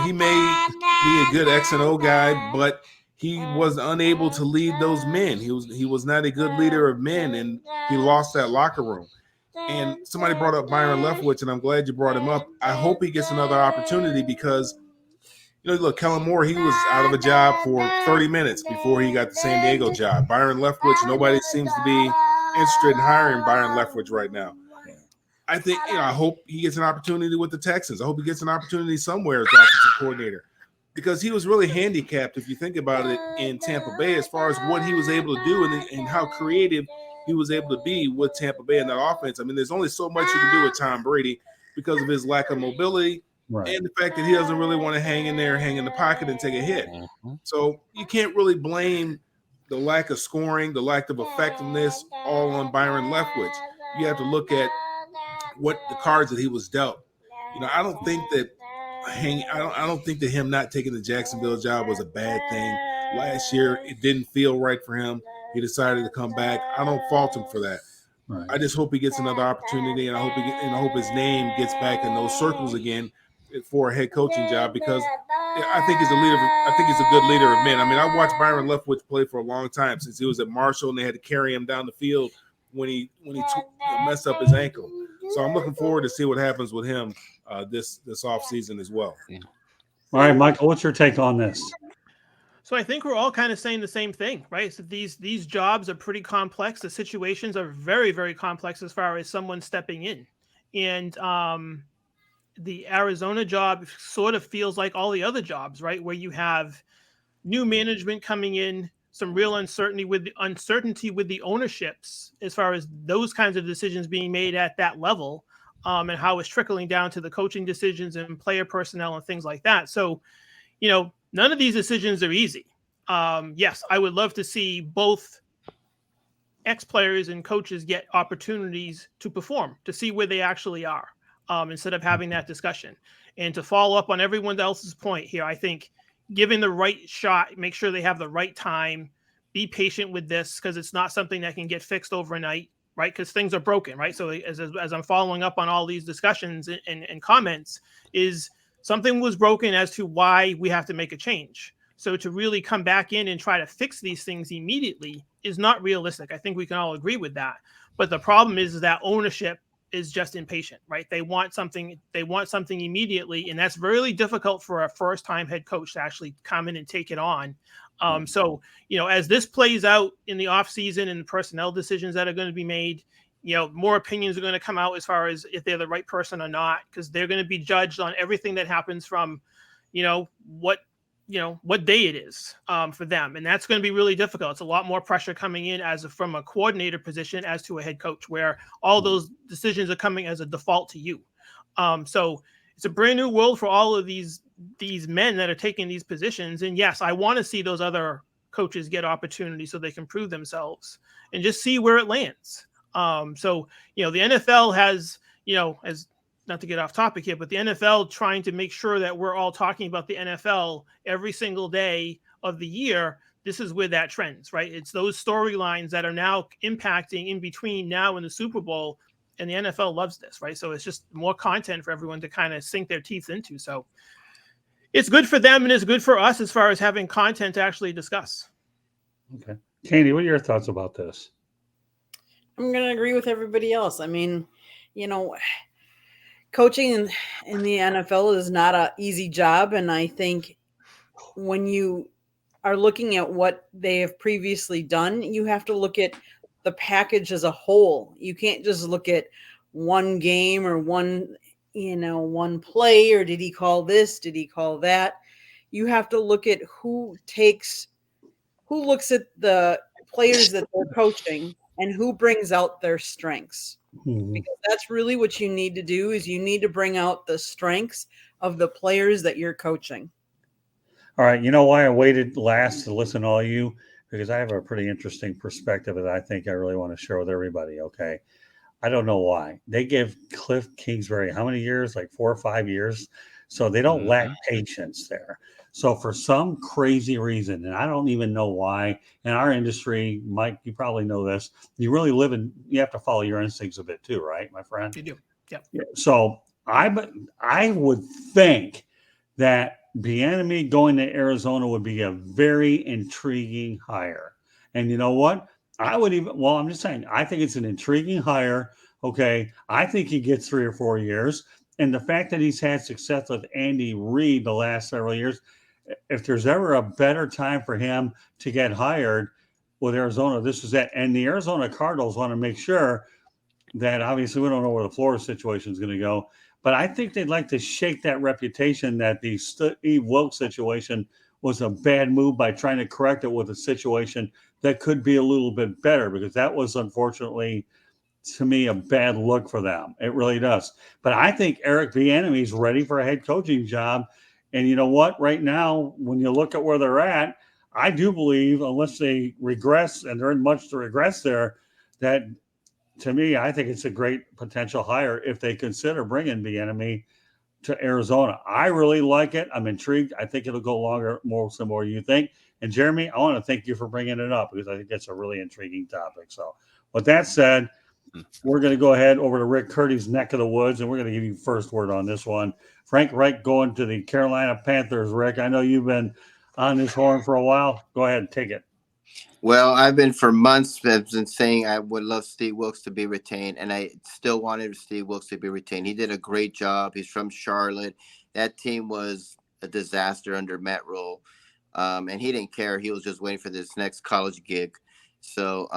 He may be a good X and O guy, but he was unable to lead those men. He was not a good leader of men, and he lost that locker room. And somebody brought up Byron Leftwich, and I'm glad you brought him up. I hope he gets another opportunity because, look, Kellen Moore, he was out of a job for 30 minutes before he got the San Diego job. Byron Leftwich, nobody seems to be interested in hiring Byron Leftwich right now. I think, I hope he gets an opportunity with the Texans. I hope he gets an opportunity somewhere as offensive coordinator, because he was really handicapped, if you think about it, in Tampa Bay as far as what he was able to do and how creative he was able to be with Tampa Bay in that offense. I mean, there's only so much you can do with Tom Brady because of his lack of mobility and the fact that he doesn't really want to hang in the pocket and take a hit. So you can't really blame the lack of scoring, the lack of effectiveness all on Byron Leftwich. You have to look at what the cards that he was dealt. I don't think that I don't think that him not taking the Jacksonville job was a bad thing. Last year, it didn't feel right for him. He decided to come back. I don't fault him for that. Right. I just hope he gets another opportunity, and I hope his name gets back in those circles again for a head coaching job, because I think he's a leader. I think he's a good leader of men. I mean, I watched Byron Leftwich play for a long time since he was at Marshall, and they had to carry him down the field when he messed up his ankle. So I'm looking forward to see what happens with him this offseason as well. All right, Michael, what's your take on this? So I think we're all kind of saying the same thing, right? So these jobs are pretty complex. The situations are very, very complex as far as someone stepping in. And the Arizona job sort of feels like all the other jobs, right? Where you have new management coming in, some real uncertainty with the ownerships as far as those kinds of decisions being made at that level, and how it's trickling down to the coaching decisions and player personnel and things like that. So, none of these decisions are easy. Yes, I would love to see both ex-players and coaches get opportunities to perform, to see where they actually are, instead of having that discussion. And to follow up on everyone else's point here, I think giving the right shot, make sure they have the right time, be patient with this, because it's not something that can get fixed overnight, right? Because things are broken, right? So as I'm following up on all these discussions and comments, is something was broken as to why we have to make a change. So to really come back in and try to fix these things immediately is not realistic. I think we can all agree with that. But the problem is that ownership is just impatient, right? They want something immediately, and that's really difficult for a first-time head coach to actually come in and take it on. So, as this plays out in the offseason and the personnel decisions that are going to be made, more opinions are going to come out as far as if they're the right person or not, because they're going to be judged on everything that happens from, what day it is for them. And that's going to be really difficult. It's a lot more pressure coming in from a coordinator position as to a head coach, where all those decisions are coming as a default to you. So it's a brand new world for all of these men that are taking these positions. And yes, I want to see those other coaches get opportunities so they can prove themselves and just see where it lands. So, the NFL has, as not to get off topic here, but the NFL trying to make sure that we're all talking about the NFL every single day of the year. This is where that trends, right? It's those storylines that are now impacting in between now and the Super Bowl and the NFL loves this, right? So it's just more content for everyone to kind of sink their teeth into. So it's good for them and it's good for us as far as having content to actually discuss. Okay. Candy, what are your thoughts about this? I'm going to agree with everybody else. I mean, coaching in the NFL is not an easy job. And I think when you are looking at what they have previously done, you have to look at the package as a whole. You can't just look at one game or one play, or did he call this? Did he call that? You have to look at who looks at the players that they're coaching and who brings out their strengths. Mm-hmm. Because that's really what you need to do, is you need to bring out the strengths of the players that you're coaching. All right. You know why I waited last to listen to all of you? Because I have a pretty interesting perspective that I think I really want to share with everybody. Okay. I don't know why. They give Cliff Kingsbury how many years? Like 4 or 5 years. So they don't lack patience there. So for some crazy reason, and I don't even know why, in our industry, Mike, you probably know this, you have to follow your instincts a bit too, right, my friend? You do. Yep. Yeah. So I would think that Bieniemy going to Arizona would be a very intriguing hire. And you know what? I'm just saying, I think it's an intriguing hire. Okay. I think he gets 3 or 4 years. And the fact that he's had success with Andy Reid the last several years, if there's ever a better time for him to get hired with Arizona, this is it. And the Arizona Cardinals want to make sure that, obviously we don't know where the Florida situation is going to go, but I think they'd like to shake that reputation that the Steve Wilkes situation was a bad move by trying to correct it with a situation that could be a little bit better, because that was, unfortunately, to me, a bad look for them. It really does. But I think Eric Bieniemy is ready for a head coaching job. And you know what? Right now, when you look at where they're at, I do believe, unless they regress, and there isn't much to regress there, that to me, I think it's a great potential hire if they consider bringing Bieniemy to Arizona. I really like it. I'm intrigued. I think it'll go longer, more similar you think. And Jeremy, I want to thank you for bringing it up, because I think that's a really intriguing topic. So with that said, we're going to go ahead over to Rick Curdy's neck of the woods, and we're going to give you first word on this one. Frank Reich going to the Carolina Panthers. Rick, I know you've been on this horn for a while. Go ahead and take it. Well, I've been for months been saying I would love Steve Wilkes to be retained, and I still wanted Steve Wilkes to be retained. He did a great job. He's from Charlotte. That team was a disaster under Matt Rule, and he didn't care. He was just waiting for this next college gig. So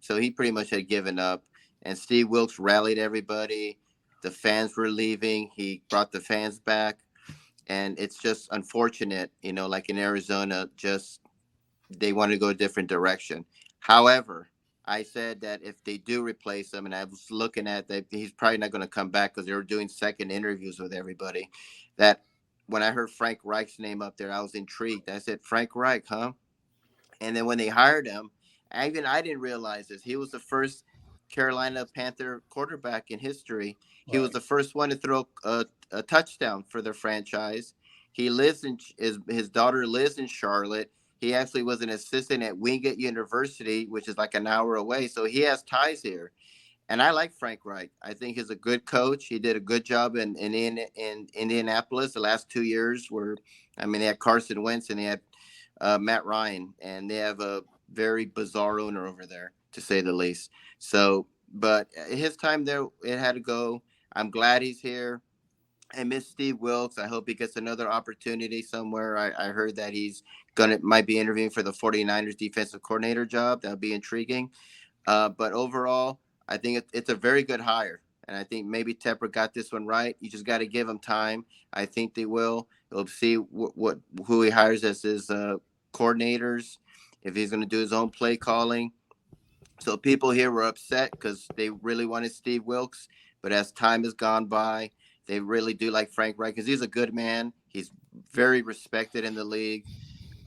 he pretty much had given up. And Steve Wilkes rallied everybody. The fans were leaving. He brought the fans back. And it's just unfortunate, like in Arizona, just they want to go a different direction. However, I said that if they do replace him, and I was looking at that, he's probably not going to come back because they were doing second interviews with everybody, that when I heard Frank Reich's name up there, I was intrigued. I said, Frank Reich, huh? And then when they hired him, I didn't realize this. He was the first Carolina Panther quarterback in history. He was the first one to throw a touchdown for their franchise. He lives his daughter lives in Charlotte. He actually was an assistant at Wingate University, which is like an hour away. So he has ties here. And I like Frank Reich. I think he's a good coach. He did a good job in Indianapolis the last 2 years they had Carson Wentz and they had Matt Ryan, and they have a very bizarre owner over there, to say the least. So, but his time there, it had to go. I'm glad he's here. I miss Steve Wilkes. I hope he gets another opportunity somewhere. I heard that he's might be interviewing for the 49ers defensive coordinator job. That would be intriguing. But overall, I think it's a very good hire. And I think maybe Tepper got this one right. You just got to give him time. I think they will. We'll see who he hires as his coordinators, if he's going to do his own play calling. So people here were upset because they really wanted Steve Wilkes. But as time has gone by, they really do like Frank Reich because he's a good man. He's very respected in the league.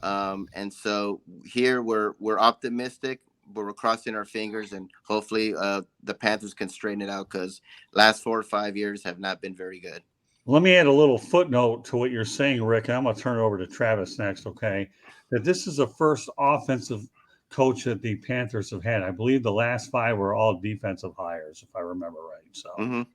And so here we're optimistic, but we're crossing our fingers, and hopefully the Panthers can straighten it out because last 4 or 5 years have not been very good. Let me add a little footnote to what you're saying, Rick, and I'm going to turn it over to Travis next, okay? That this is the first offensive coach that the Panthers have had. I believe the last 5 were all defensive hires, if I remember right. So,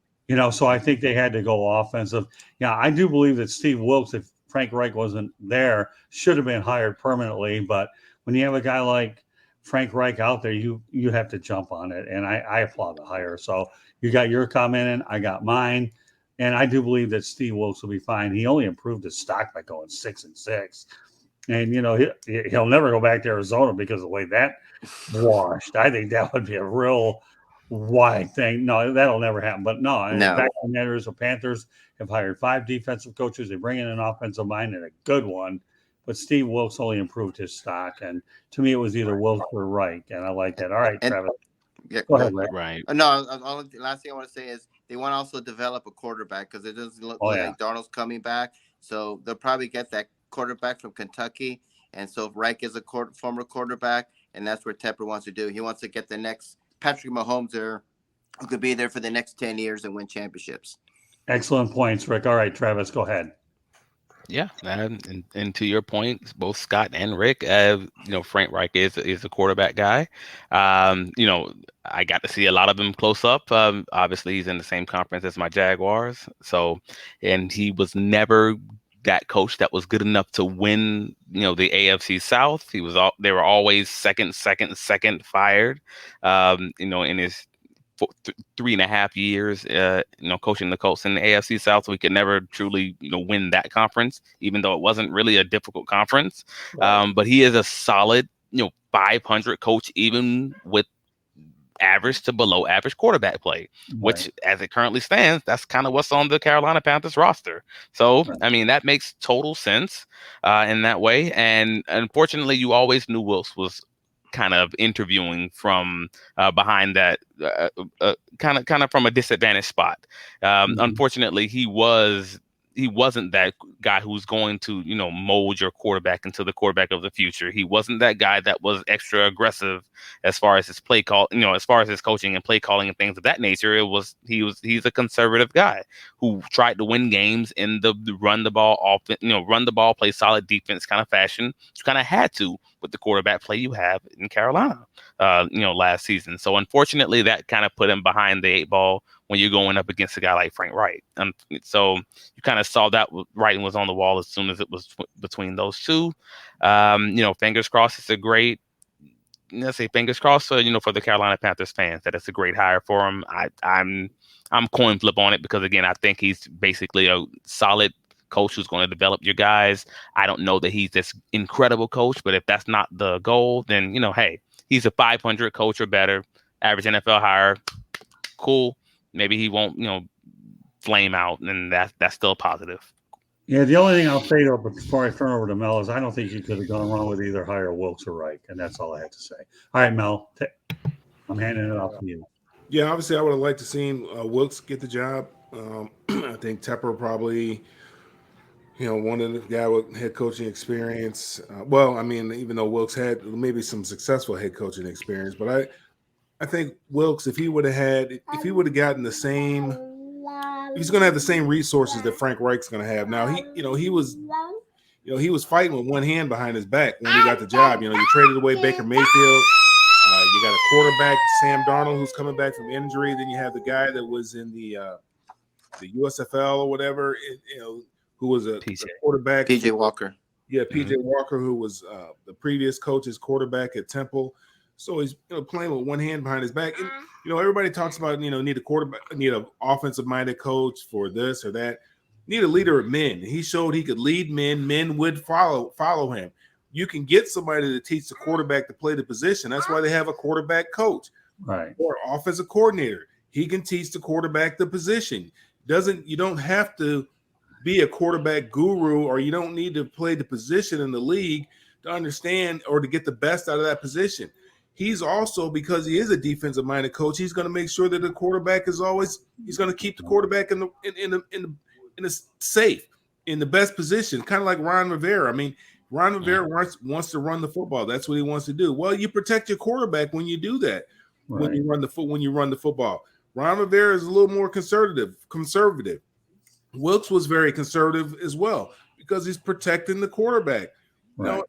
so I think they had to go offensive. Yeah, I do believe that Steve Wilkes, if Frank Reich wasn't there, should have been hired permanently. But when you have a guy like Frank Reich out there, you have to jump on it. And I applaud the hire. So you got your comment in, I got mine. And I do believe that Steve Wilkes will be fine. He only improved his stock by going 6-6. And, he'll never go back to Arizona because of the way that washed. I think that would be a real wide thing. No, that'll never happen. But no. The fact of the matter is the Panthers have hired 5 defensive coaches. They bring in an offensive mind and a good one. But Steve Wilkes only improved his stock. And to me, it was either Wilkes or Reich. And I like that. All right, Travis. Yeah, go ahead, Rick. Right. No, the last thing I want to say is they want to also develop a quarterback because it doesn't look like Darnold's coming back. So they'll probably get that quarterback from Kentucky. And so Reich is a former quarterback, and that's what Tepper wants to do. He wants to get the next Patrick Mahomes there who could be there for the next 10 years and win championships. Excellent points, Rick. All right, Travis, go ahead. Yeah, and to your point, both Scott and Rick, Frank Reich is a quarterback guy. I got to see a lot of him close up. Obviously, he's in the same conference as my Jaguars. So, and he was never that coach that was good enough to win, the AFC South. They were always second fired. In his 3.5 years, coaching the Colts in the AFC South, we could never truly, win that conference, even though it wasn't really a difficult conference. Right. But he is a solid, 500 coach, even with average to below average quarterback play, which as it currently stands, that's kind of what's on the Carolina Panthers roster. So, I mean, that makes total sense in that way. And unfortunately, you always knew Wilkes was kind of interviewing from behind that kind of from a disadvantaged spot. Unfortunately, he wasn't that guy who's going to, mold your quarterback into the quarterback of the future. He wasn't that guy that was extra aggressive as far as his play call, as far as his coaching and play calling and things of that nature. He's a conservative guy who tried to win games in the run the ball, play solid defense kind of fashion. You kind of had to with the quarterback play you have in Carolina, last season. So unfortunately, that kind of put him behind the 8 ball when you're going up against a guy like Frank Reich. So you kind of saw that writing was on the wall as soon as it was between those two. Fingers crossed. It's a great, let's say fingers crossed for the Carolina Panthers fans that it's a great hire for him. I'm coin flip on it because again, I think he's basically a solid coach who's going to develop your guys. I don't know that he's this incredible coach, but if that's not the goal, then hey, he's a 500 coach or better, average NFL hire. Cool. Maybe he won't, flame out, and that's still positive. Yeah, the only thing I'll say though before I turn over to Mel is I don't think you could have gone wrong with either hire Wilkes or Reich, and that's all I have to say. All right, Mel, I'm handing it off to you. Yeah, obviously I would have liked to seen Wilkes get the job. I think Tepper probably, wanted a guy with head coaching experience. Even though Wilkes had maybe some successful head coaching experience, but I think Wilkes, if he would have gotten the same, he's going to have the same resources that Frank Reich's going to have. Now he was fighting with one hand behind his back when he got the job. You traded away Baker Mayfield. You got a quarterback, Sam Darnold, who's coming back from injury. Then you have the guy that was in the USFL or whatever, who was a quarterback. PJ Walker. Yeah, PJ Walker, who was the previous coach's quarterback at Temple. So he's playing with one hand behind his back. And, everybody talks about, need a quarterback, need an offensive-minded coach for this or that. Need a leader of men. He showed he could lead men. Men would follow him. You can get somebody to teach the quarterback to play the position. That's why they have a quarterback coach, right? Or offensive coordinator. He can teach the quarterback the position. You don't have to be a quarterback guru, or you don't need to play the position in the league to understand or to get the best out of that position. He's also, because he is a defensive-minded coach, he's going to make sure that the quarterback he's going to keep the quarterback in the safe, in the best position, kind of like Ron Rivera. I mean, Ron Rivera wants to run the football. That's what he wants to do. Well, you protect your quarterback when you do that. Right. When you run the football. Ron Rivera is a little more conservative. Wilkes was very conservative as well because he's protecting the quarterback. Right.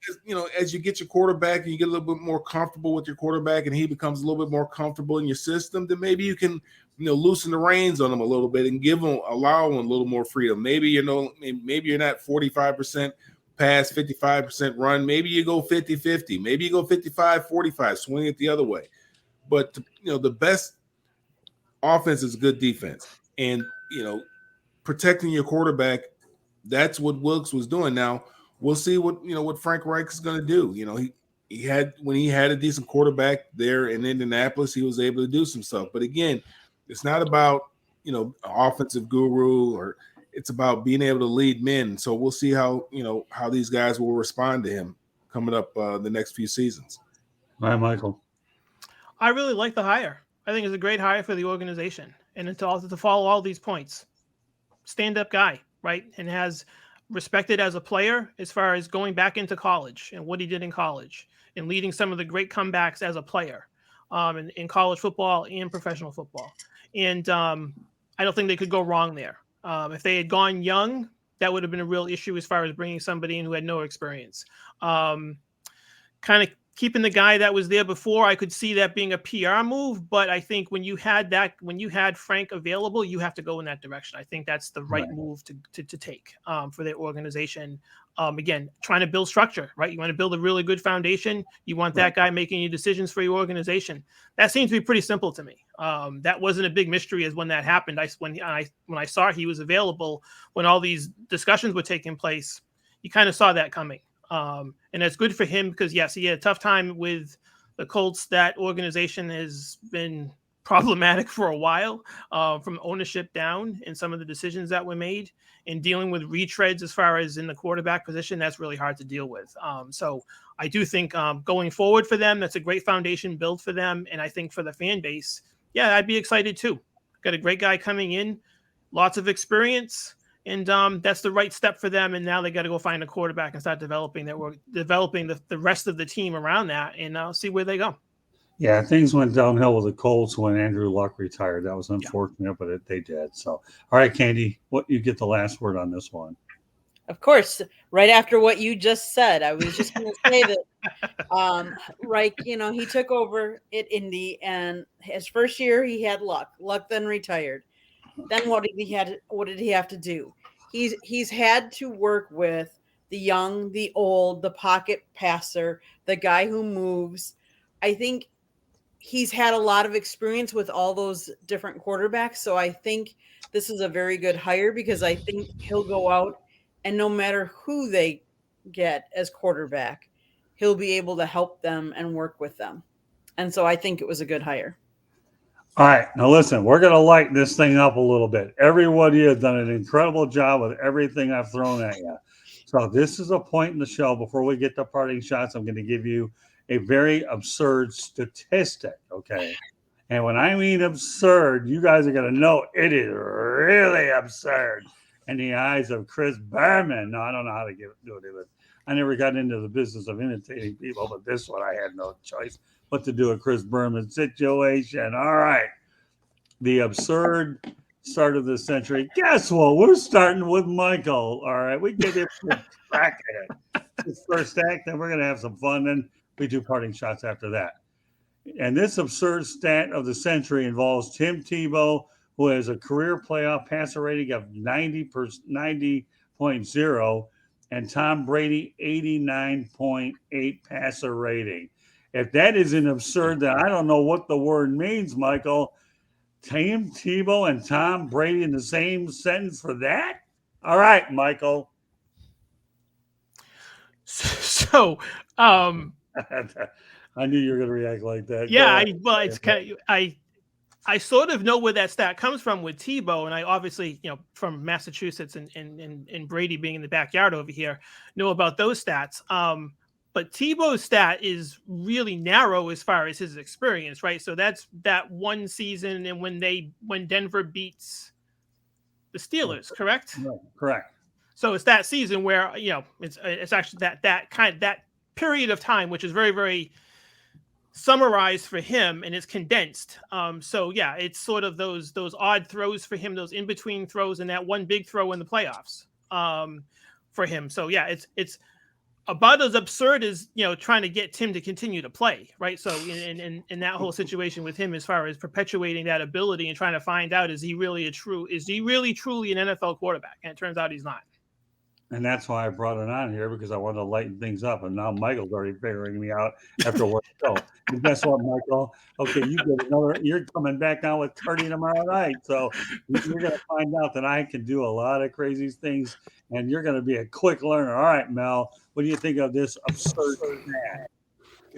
As you get your quarterback and you get a little bit more comfortable with your quarterback and he becomes a little bit more comfortable in your system, then maybe you can, loosen the reins on him a little bit and allow him a little more freedom. Maybe, maybe you're not 45% pass, 55% run. Maybe you go 50-50. Maybe you go 55-45, swing it the other way. But, the best offense is good defense. And, protecting your quarterback, that's what Wilkes was doing. Now, we'll see what Frank Reich is going to do. When he had a decent quarterback there in Indianapolis, he was able to do some stuff. But again, it's not about, an offensive guru, or it's about being able to lead men. So we'll see how these guys will respond to him coming up the next few seasons. All right, Michael. I really like the hire. I think it's a great hire for the organization. And to follow all these points, stand-up guy, right? And has respected as a player as far as going back into college and what he did in college and leading some of the great comebacks as a player in college football and professional football. And I don't think they could go wrong there. If they had gone young, that would have been a real issue as far as bringing somebody in who had no experience. Kind of keeping the guy that was there before, I could see that being a PR move, but I think when you had Frank available, you have to go in that direction. I think that's the right move to take for their organization. Again, trying to build structure, right? You want to build a really good foundation. You want that guy making your decisions for your organization. That seems to be pretty simple to me. That wasn't a big mystery as when that happened. When I saw he was available, when all these discussions were taking place, you kind of saw that coming. And that's good for him because, yes, he had a tough time with the Colts. That organization has been problematic for a while, from ownership down, and some of the decisions that were made, and dealing with retreads as far as in the quarterback position. That's really hard to deal with. So I do think going forward for them, that's a great foundation build for them. And I think for the fan base, yeah, I'd be excited too. Got a great guy coming in, lots of experience. And that's the right step for them. And now they got to go find a quarterback and start developing the rest of the team around that, and see where they go. Yeah, things went downhill with the Colts when Andrew Luck retired. That was unfortunate, but they did. So, all right, Candy, you get the last word on this one. Of course, right after what you just said, I was just going to say that, Reich, he took over at Indy, and his first year he had Luck. Luck then retired. Then what did he have to do? He's had to work with the young, the old, the pocket passer, the guy who moves. I think he's had a lot of experience with all those different quarterbacks. So I think this is a very good hire because I think he'll go out and no matter who they get as quarterback, he'll be able to help them and work with them. And so I think it was a good hire. All right. Now, listen, we're going to lighten this thing up a little bit. Everybody has done an incredible job with everything I've thrown at you. So this is a point in the show. Before we get to parting shots, I'm going to give you a very absurd statistic, okay? And when I mean absurd, you guys are going to know it is really absurd in the eyes of Chris Berman. No, I don't know how to do it either. I never got into the business of imitating people, but this one I had no choice but to do a Chris Berman situation. All right. The absurd start of the century. Guess what? We're starting with Michael. All right. We get him to crack at it. His first act, then we're going to have some fun. Then we do parting shots after that. And this absurd stat of the century involves Tim Tebow, who has a career playoff passer rating of 90.0, and Tom Brady 89.8 passer rating. If that isn't absurd, then I don't know what the word means, Michael. Tim Tebow and Tom Brady in the same sentence for that? All right, Michael. So, I knew you were going to react like that. Yeah, it's kind of, I sort of know where that stat comes from with Tebow, and I obviously, from Massachusetts and Brady being in the backyard over here, know about those stats. But Tebow's stat is really narrow as far as his experience, right? So that's that one season and when Denver beats the Steelers, correct? No, correct. So it's that season where, it's actually that period of time, which is very, very summarized for him and it's condensed. So yeah, it's sort of those odd throws for him, those in-between throws and that one big throw in the playoffs for him. So yeah, it's about as absurd as trying to get Tim to continue to play, right? So in that whole situation with him, as far as perpetuating that ability and trying to find out, is he really truly an NFL quarterback? And it turns out he's not. And that's why I brought it on here, because I wanted to lighten things up. And now Michael's already figuring me out after what show. And guess what, Michael? Okay, you're coming back on with Cardi tomorrow night. So you're going to find out that I can do a lot of crazy things, and you're going to be a quick learner. All right, Mel, what do you think of this absurd stat?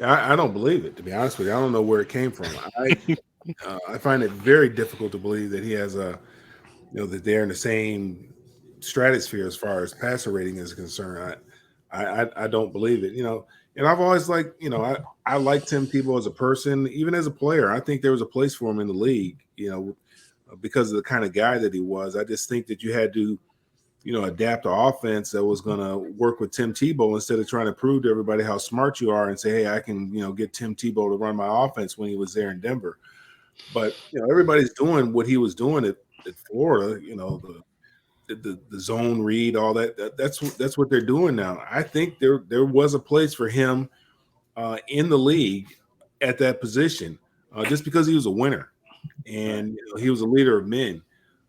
I don't believe it, to be honest with you. I don't know where it came from. I find it very difficult to believe that he has that they're in the same stratosphere as far as passer rating is concerned. I don't believe it. And I've always liked, I like Tim Tebow as a person, even as a player. I think there was a place for him in the league, because of the kind of guy that he was. I just think that you had to, adapt an offense that was going to work with Tim Tebow instead of trying to prove to everybody how smart you are and say, hey, I can, get Tim Tebow to run my offense when he was there in Denver. But, everybody's doing what he was doing at Florida, the zone read, all that's what they're doing now. I think there was a place for him in the league at that position, just because he was a winner and he was a leader of men.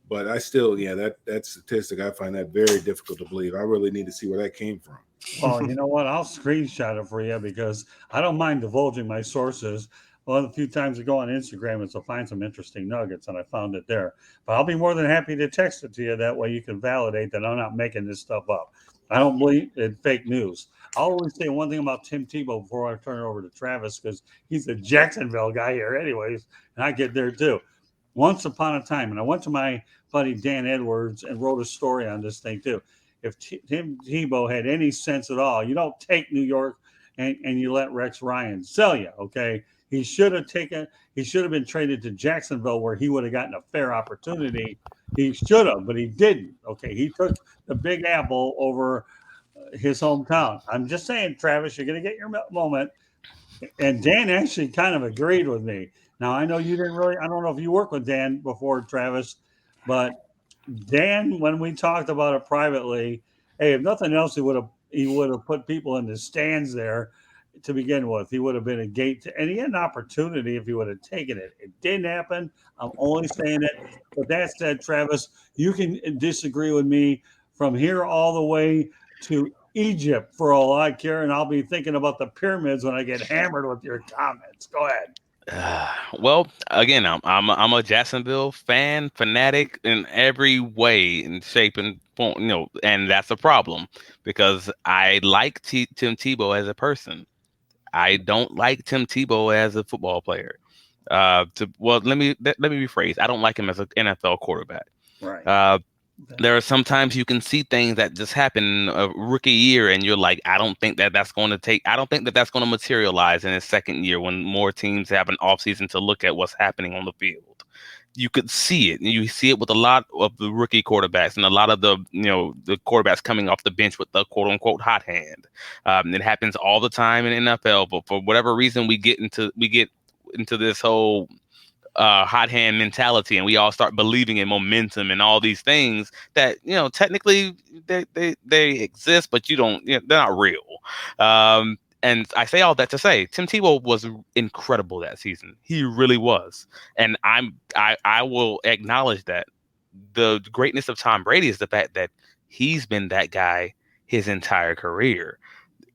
But I still, that statistic, I find that very difficult to believe. I really need to see where that came from. Well, you know what? I'll screenshot it for you, because I don't mind divulging my sources. Well, a few times I go on Instagram and so find some interesting nuggets, and I found it there. But I'll be more than happy to text it to you. That way you can validate that I'm not making this stuff up. I don't believe in fake news. I'll always say one thing about Tim Tebow before I turn it over to Travis, because he's a Jacksonville guy here anyways, and I get there too. Once upon a time, and I went to my buddy Dan Edwards and wrote a story on this thing too. If Tim Tebow had any sense at all, you don't take New York and you let Rex Ryan sell you, okay? He should have been traded to Jacksonville, where he would have gotten a fair opportunity. He should have, but he didn't. Okay, he took the Big Apple over his hometown. I'm just saying, Travis, you're going to get your moment. And Dan actually kind of agreed with me. Now, I know you didn't really, I don't know if you worked with Dan before, Travis, but Dan, when we talked about it privately, hey, if nothing else, he would have put people in the stands there to begin with. He would have been a gate and he had an opportunity if he would have taken it. It didn't happen. I'm only saying it. But that said, Travis, you can disagree with me from here all the way to Egypt for all I care, and I'll be thinking about the pyramids when I get hammered with your comments. Go ahead. Well, again, I'm a Jacksonville fanatic in every way and shape and form, and that's a problem, because I like Tim Tebow as a person. I don't like Tim Tebow as a football player. Let me rephrase. I don't like him as an NFL quarterback. Right. There are sometimes you can see things that just happen in a rookie year, and you're like, I don't think that's going to materialize in his second year, when more teams have an offseason to look at what's happening on the field. You could see it. You see it with a lot of the rookie quarterbacks and a lot of the quarterbacks coming off the bench with the quote unquote hot hand. It happens all the time in NFL, but for whatever reason, we get into this whole hot hand mentality, and we all start believing in momentum and all these things that technically they exist, but they're not real. And I say all that to say Tim Tebow was incredible that season. He really was, and I will acknowledge that. The greatness of Tom Brady is the fact that he's been that guy his entire career,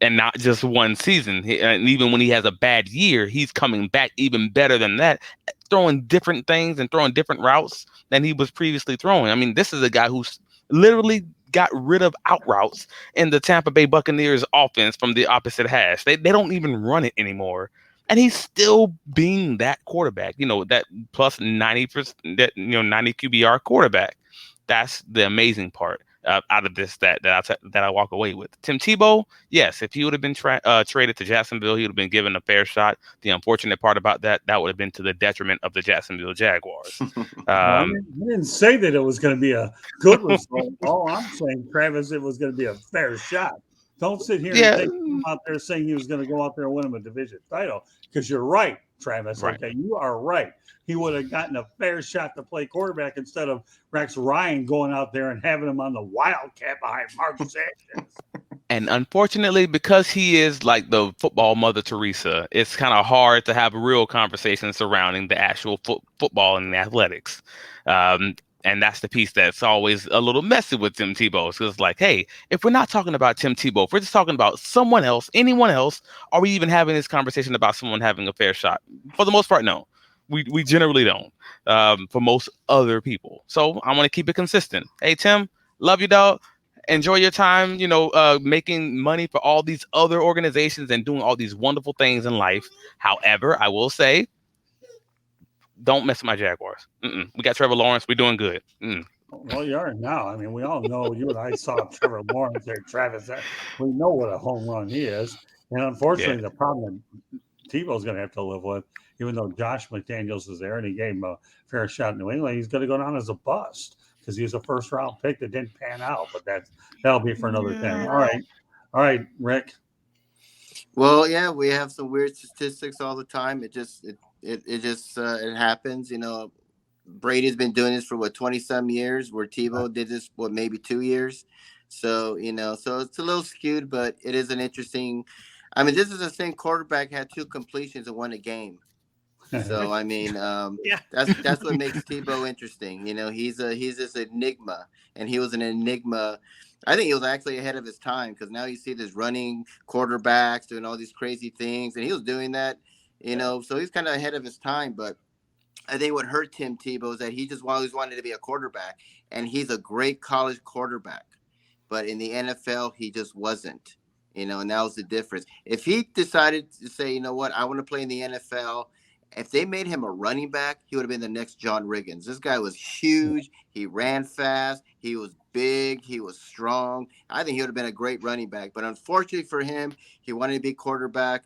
and not just one season. And even when he has a bad year, he's coming back even better than that, throwing different things and throwing different routes than he was previously throwing. I mean, this is a guy who's literally got rid of out routes in the Tampa Bay Buccaneers offense from the opposite hash. They don't even run it anymore. And he's still being that quarterback, that plus 90%, 90 QBR quarterback. That's the amazing part out of this that I walk away with. Tim Tebow, yes, if he would have been traded to Jacksonville, he would have been given a fair shot. The unfortunate part about that would have been to the detriment of the Jacksonville Jaguars. I didn't say that it was going to be a good result. All I'm saying, Travis, it was going to be a fair shot. Don't sit here and think him out there saying he was going to go out there and win him a division title, because you're right, Travis. Right. Okay, you are right. He would have gotten a fair shot to play quarterback instead of Rex Ryan going out there and having him on the Wildcat behind Mark Sanchez. And unfortunately, because he is like the football Mother Teresa, it's kind of hard to have real conversations surrounding the actual football and the athletics. And that's the piece that's always a little messy with Tim Tebow. Because it's like, hey, if we're not talking about Tim Tebow, if we're just talking about someone else, anyone else, are we even having this conversation about someone having a fair shot? For the most part, no. We generally don't, for most other people. So I want to keep it consistent. Hey, Tim, love you, dog. Enjoy your time, making money for all these other organizations and doing all these wonderful things in life. However, I will say, don't mess with my Jaguars. We got Trevor Lawrence. We're doing good. Well, you are now. I mean, we all know you and I saw Trevor Lawrence there, Travis. We know what a home run he is. And unfortunately, the problem that Tebow's going to have to live with, even though Josh McDaniels is there and he gave him a fair shot in New England, he's going to go down as a bust because he was a first-round pick that didn't pan out. But that'll be for another thing. All right, Rick. Well, yeah, we have some weird statistics all the time. It happens. Brady's been doing this for 20-some years, where Tebow did this maybe 2 years. So so it's a little skewed, but it is an interesting. I mean, this is the same quarterback had 2 completions and won a game. So I mean, that's what makes Tebow interesting. He's this enigma, and he was an enigma. I think he was actually ahead of his time, because now you see this running quarterbacks doing all these crazy things, and he was doing that. So he's kind of ahead of his time. But I think what hurt Tim Tebow is that he just always wanted to be a quarterback, and he's a great college quarterback, but in the NFL he just wasn't. And that was the difference. If he decided to say, you know what, I want to play in the NFL. If they made him a running back, he would have been the next John Riggins. This guy was huge. He ran fast. He was big. He was strong. I think he would have been a great running back. But unfortunately for him, he wanted to be quarterback,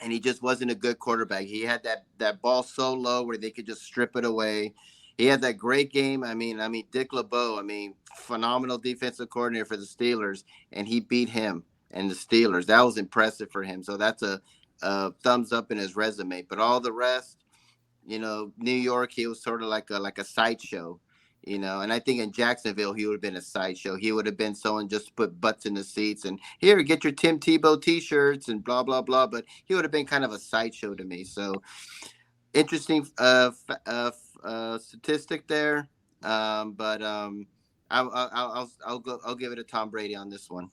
and he just wasn't a good quarterback. He had that ball so low where they could just strip it away. He had that great game. I mean, Dick LeBeau, phenomenal defensive coordinator for the Steelers, and he beat him and the Steelers. That was impressive for him. So that's a thumbs up in his resume. But all the rest, New York, he was sort of like a sideshow, and I think in Jacksonville he would have been a sideshow. He would have been someone just to put butts in the seats and here, get your Tim Tebow t-shirts and blah blah blah. But he would have been kind of a sideshow to me. So interesting statistic there. But I'll give it to Tom Brady on this one.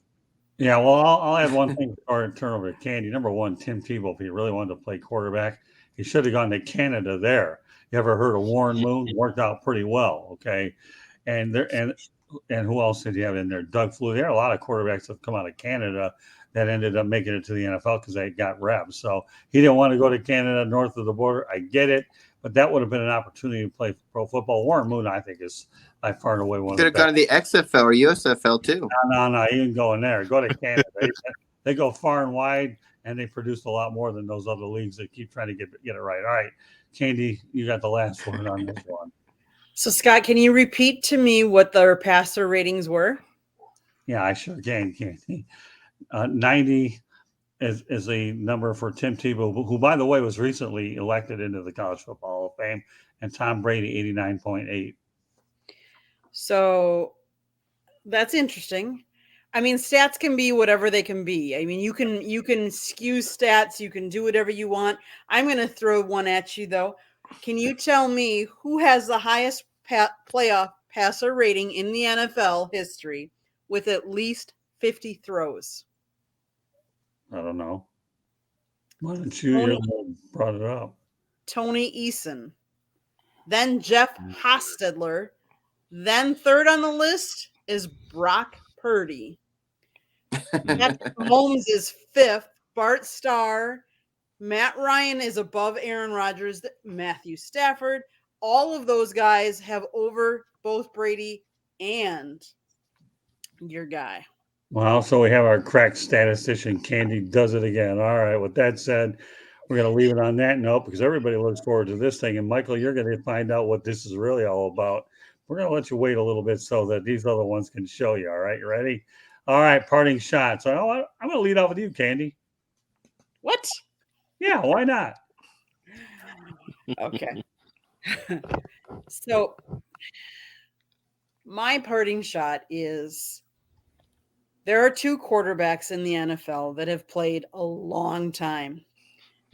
Yeah, well, I'll add one thing before I turn over to Candy. Number one, Tim Tebow, if he really wanted to play quarterback, he should have gone to Canada there. You ever heard of Warren Moon? Worked out pretty well, okay? And who else did you have in there? Doug Flutie. There are a lot of quarterbacks that come out of Canada that ended up making it to the NFL because they got reps. So he didn't want to go to Canada north of the border. I get it, but that would have been an opportunity to play pro football. Warren Moon, I think, is by far and away one of the best. Could have gone to the XFL or USFL too. No, he didn't go in there. Go to Canada. They go far and wide, and they produce a lot more than those other leagues that keep trying to get it right. All right, Candy, you got the last word on this one. So, Scott, can you repeat to me what their passer ratings were? Yeah, I sure can, Candy. 90 is a number for Tim Tebow, who, by the way, was recently elected into the College Football Hall of Fame, and Tom Brady, 89.8. So that's interesting. I mean, stats can be whatever they can be. I mean, you can skew stats. You can do whatever you want. I'm going to throw one at you, though. Can you tell me who has the highest playoff passer rating in the NFL history with at least 50 throws? I don't know. Why don't you brought it up? Tony Eason. Then Jeff Hostetler. Then third on the list is Brock Purdy. Patrick Mahomes is fifth. Bart Starr. Matt Ryan is above Aaron Rodgers. Matthew Stafford. All of those guys have over both Brady and your guy. Well, so we have our crack statistician, Candy, does it again. All right. With that said, we're going to leave it on that note because everybody looks forward to this thing. And Michael, you're going to find out what this is really all about. We're going to let you wait a little bit so that these other ones can show you. All right. You ready? All right. Parting shots. I'm going to lead off with you, Candy. What? Yeah. Why not? Okay. So my parting shot is There are two quarterbacks in the NFL that have played a long time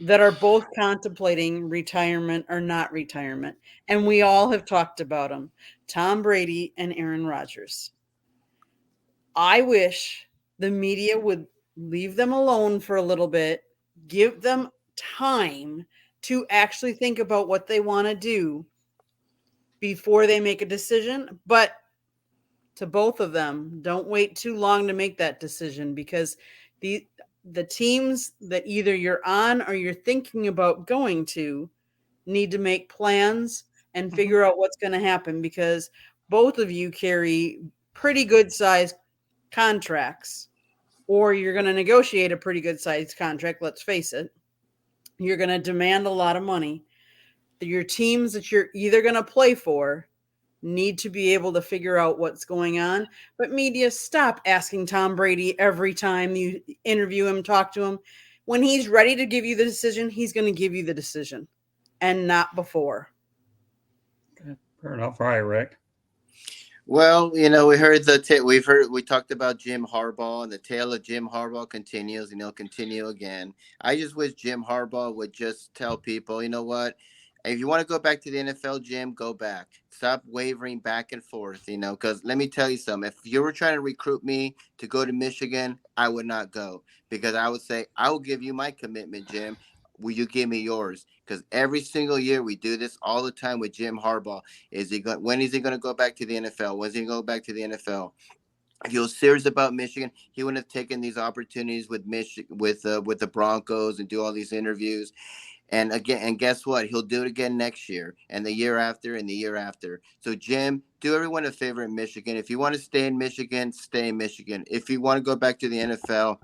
that are both contemplating retirement or not retirement. And we all have talked about them, Tom Brady and Aaron Rodgers. I wish the media would leave them alone for a little bit, give them time to actually think about what they want to do before they make a decision. But to both of them, don't wait too long to make that decision, because the teams that either you're on or you're thinking about going to need to make plans and figure out what's going to happen, because both of you carry pretty good sized contracts, or you're going to negotiate a pretty good sized contract. Let's face it. You're going to demand a lot of money. Your teams that you're either going to play for need to be able to figure out what's going on. But media, stop asking Tom Brady every time you interview him, talk to him. When he's ready to give you the decision, he's going to give you the decision, and not before. Okay, fair enough. All right, Rick. Well, we talked about Jim Harbaugh, and the tale of Jim Harbaugh continues, and he'll continue again. I just wish Jim Harbaugh would just tell people, you know what? If you want to go back to the NFL, Jim, go back. Stop wavering back and forth, because let me tell you something. If you were trying to recruit me to go to Michigan, I would not go, because I would say, I will give you my commitment, Jim. Will you give me yours? Because every single year we do this all the time with Jim Harbaugh. When is he going to go back to the NFL? When is he going to go back to the NFL? If he was serious about Michigan, he wouldn't have taken these opportunities with the Broncos and do all these interviews. And guess what? He'll do it again next year, and the year after, and the year after. So, Jim, do everyone a favor in Michigan. If you want to stay in Michigan, stay in Michigan. If you want to go back to the NFL,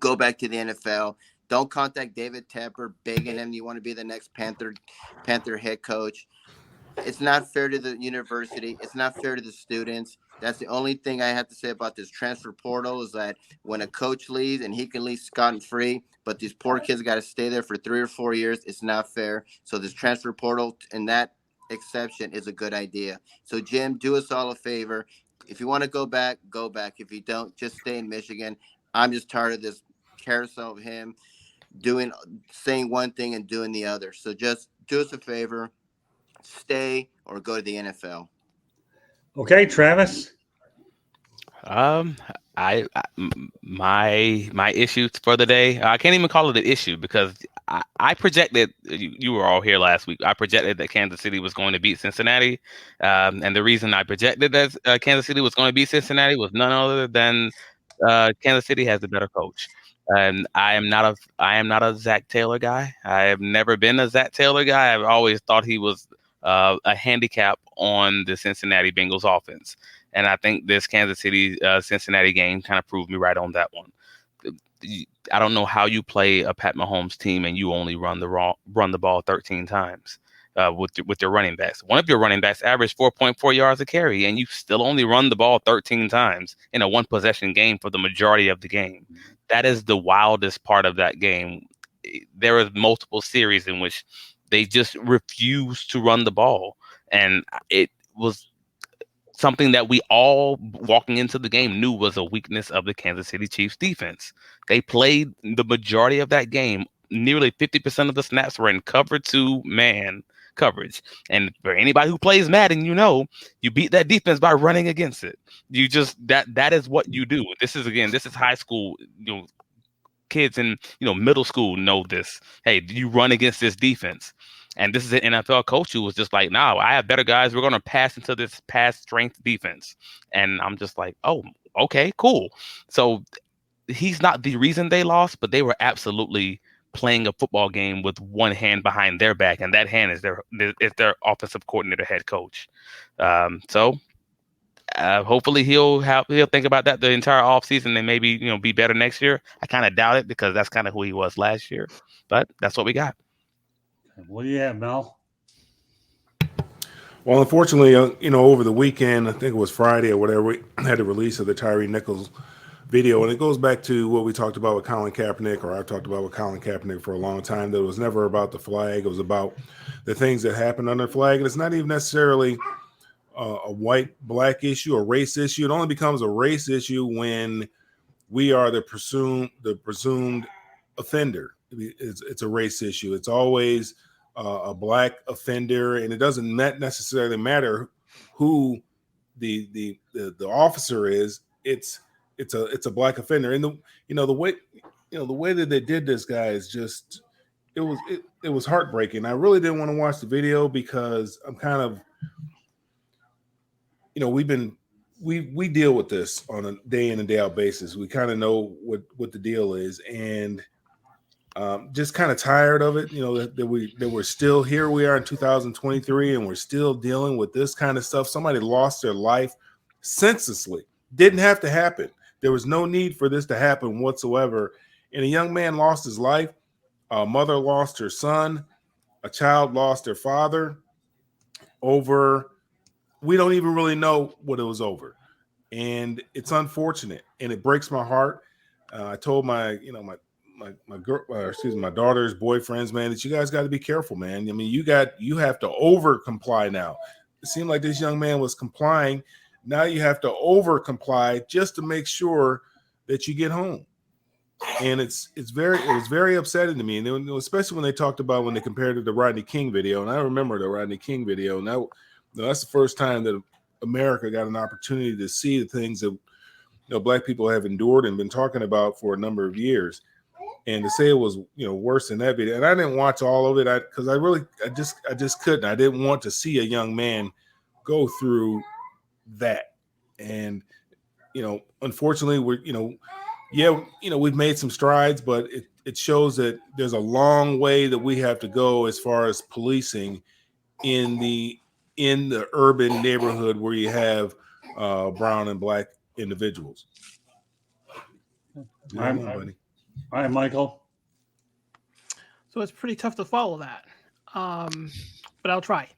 go back to the NFL. Don't contact David Tepper begging him you want to be the next Panther head coach. It's not fair to the university. It's not fair to the students. That's the only thing I have to say about this transfer portal, is that when a coach leaves and he can leave scot and free, but these poor kids got to stay there for 3 or 4 years, it's not fair. So this transfer portal and that exception is a good idea. So, Jim, do us all a favor. If you want to go back, go back. If you don't, just stay in Michigan. I'm just tired of this carousel of him saying one thing and doing the other. So just do us a favor, stay or go to the NFL. Okay, Travis. My issue for the day, I can't even call it an issue, because I projected, you were all here last week, I projected that Kansas City was going to beat Cincinnati, and the reason I projected that Kansas City was going to beat Cincinnati was none other than Kansas City has a better coach. And I am not a Zach Taylor guy. I have never been a Zach Taylor guy. I've always thought he was a handicap on the Cincinnati Bengals offense. And I think this Kansas City Cincinnati game kind of proved me right on that one. I don't know how you play a Pat Mahomes team and you only run the ball 13 times with your running backs. One of your running backs averaged 4.4 yards a carry, and you still only run the ball 13 times in a one possession game for the majority of the game. That is the wildest part of that game. There was multiple series in which they just refused to run the ball, and it was something that we all walking into the game knew was a weakness of the Kansas City Chiefs defense. They played the majority of that game. Nearly 50% of the snaps were in cover 2 man coverage. And for anybody who plays Madden, you beat that defense by running against it. You just that is what you do. This is high school, kids in middle school know this. Hey, you run against this defense. And this is an NFL coach who was just like, no, I have better guys. We're going to pass into this pass strength defense. And I'm just like, oh, okay, cool. So he's not the reason they lost, but they were absolutely playing a football game with one hand behind their back. And that hand is their offensive coordinator, head coach. So hopefully he'll think about that the entire offseason and maybe, be better next year. I kind of doubt it, because that's kind of who he was last year. But that's what we got. What do you have, Mel? Well, unfortunately, over the weekend, I think it was Friday or whatever, we had the release of the Tyree Nichols video. And it goes back to what we talked about with Colin Kaepernick, or I've talked about with Colin Kaepernick for a long time, that it was never about the flag. It was about the things that happened under the flag. And it's not even necessarily a white-black issue or race issue. It only becomes a race issue when we are the presumed offender. It's a race issue. It's always a black offender, and it doesn't necessarily matter who the officer is. It's a black offender, and the way that they did this, guy, is just it was heartbreaking. I really didn't want to watch the video because I'm kind of, we deal with this on a day in and day out basis. We kind of know what the deal is, and just kind of tired of it. That we're still here. We are in 2023, and we're still dealing with this kind of stuff. Somebody lost their life senselessly. Didn't have to happen. There was no need for this to happen whatsoever. And a young man lost his life. A mother lost her son. A child lost their father. Over, we don't even really know what it was over. And it's unfortunate, and it breaks my heart. I told my daughter's boyfriends, man, that you guys got to be careful, man. I mean, you have to over comply now. It seemed like this young man was complying. Now you have to over comply just to make sure that you get home. And it was very upsetting to me. And especially when they talked about when they compared it to the Rodney King video. And I remember the Rodney King video. And that's the first time that America got an opportunity to see the things that black people have endured and been talking about for a number of years. And to say it was worse than that video, and I didn't watch all of it because I just couldn't. I didn't want to see a young man go through that. And unfortunately, we've made some strides, but it shows that there's a long way that we have to go as far as policing in the urban neighborhood where you have brown and black individuals. All right, Michael. So it's pretty tough to follow that, but I'll try.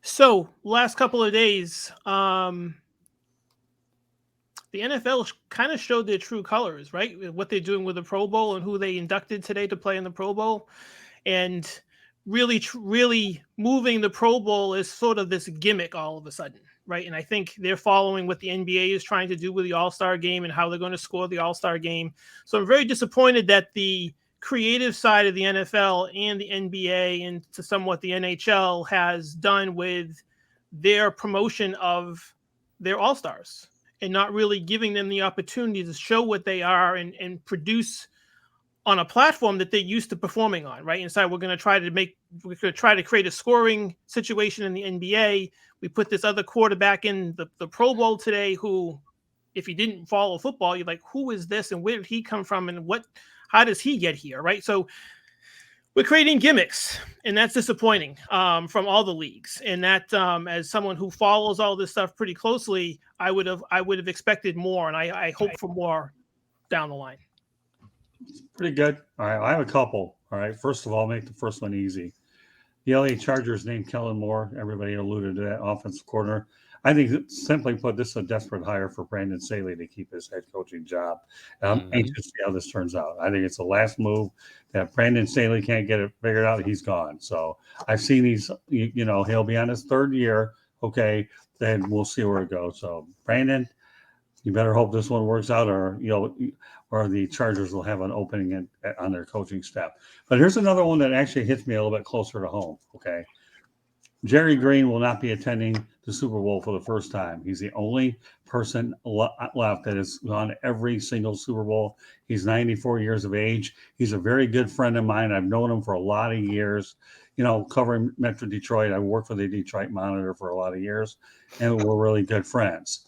So last couple of days, the NFL kind of showed their true colors, right? What they're doing with the Pro Bowl and who they inducted today to play in the Pro Bowl. And really moving the Pro Bowl is sort of this gimmick all of a sudden, right? And I think they're following what the NBA is trying to do with the All-Star game and how they're going to score the All-Star game. So I'm very disappointed that the creative side of the NFL and the NBA and to somewhat the NHL has done with their promotion of their All-Stars and not really giving them the opportunity to show what they are and produce on a platform that they're used to performing on, right? Inside, we're going to try to create a scoring situation in the NBA. We put this other quarterback in the Pro Bowl today who, if you didn't follow football, you're like, who is this and where did he come from and how does he get here, right? So we're creating gimmicks, and that's disappointing from all the leagues. And that, as someone who follows all this stuff pretty closely, I would have expected more, and I hope for more down the line. Pretty good. All right, I have a couple. All right, first of all, make the first one easy. The LA Chargers named Kellen Moore. Everybody alluded to that offensive coordinator. I think, simply put, this is a desperate hire for Brandon Staley to keep his head coaching job. I'm anxious to see how this turns out. I think it's the last move that Brandon Staley can't get it figured out. He's gone. So I've seen he'll be on his third year. Okay, then we'll see where it goes. So Brandon, you better hope this one works out, or the Chargers will have an opening on their coaching staff. But here's another one that actually hits me a little bit closer to home. Okay. Jerry Green will not be attending the Super Bowl for the first time. He's the only person left that has gone every single Super Bowl. He's 94 years of age. He's a very good friend of mine. I've known him for a lot of years, covering Metro Detroit. I worked for the Detroit Monitor for a lot of years, and we're really good friends.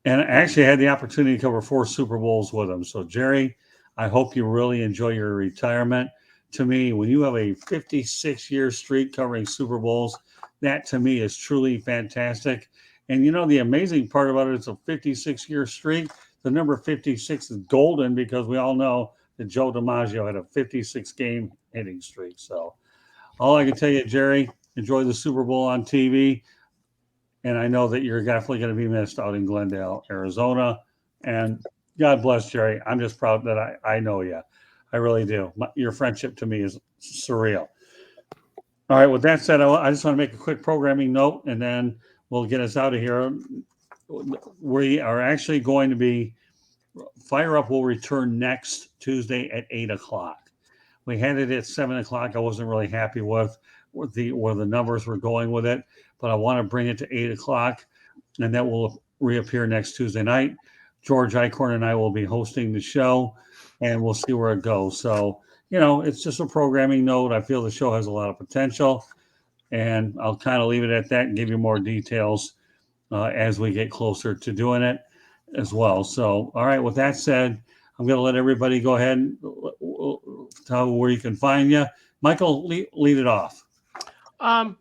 And I actually had the opportunity to cover 4 Super Bowls with him. So, Jerry, I hope you really enjoy your retirement. To me, when you have a 56-year streak covering Super Bowls, that to me is truly fantastic. And the amazing part about it is a 56-year streak. The number 56 is golden because we all know that Joe DiMaggio had a 56-game hitting streak. So all I can tell you, Jerry, enjoy the Super Bowl on TV. And I know that you're definitely going to be missed out in Glendale, Arizona. And God bless, Jerry. I'm just proud that I know you. I really do. Your friendship to me is surreal. All right. With that said, I just want to make a quick programming note, and then we'll get us out of here. We are actually going to be Fire Up will return next Tuesday at 8 o'clock. We had it at 7 o'clock. I wasn't really happy with where the numbers were going with it, but I want to bring it to 8 o'clock, and that will reappear next Tuesday night. George Eichhorn and I will be hosting the show, and we'll see where it goes. So, it's just a programming note. I feel the show has a lot of potential, and I'll kind of leave it at that and give you more details as we get closer to doing it as well. So, all right, with that said, I'm going to let everybody go ahead and tell where you can find you. Michael, lead it off. I'm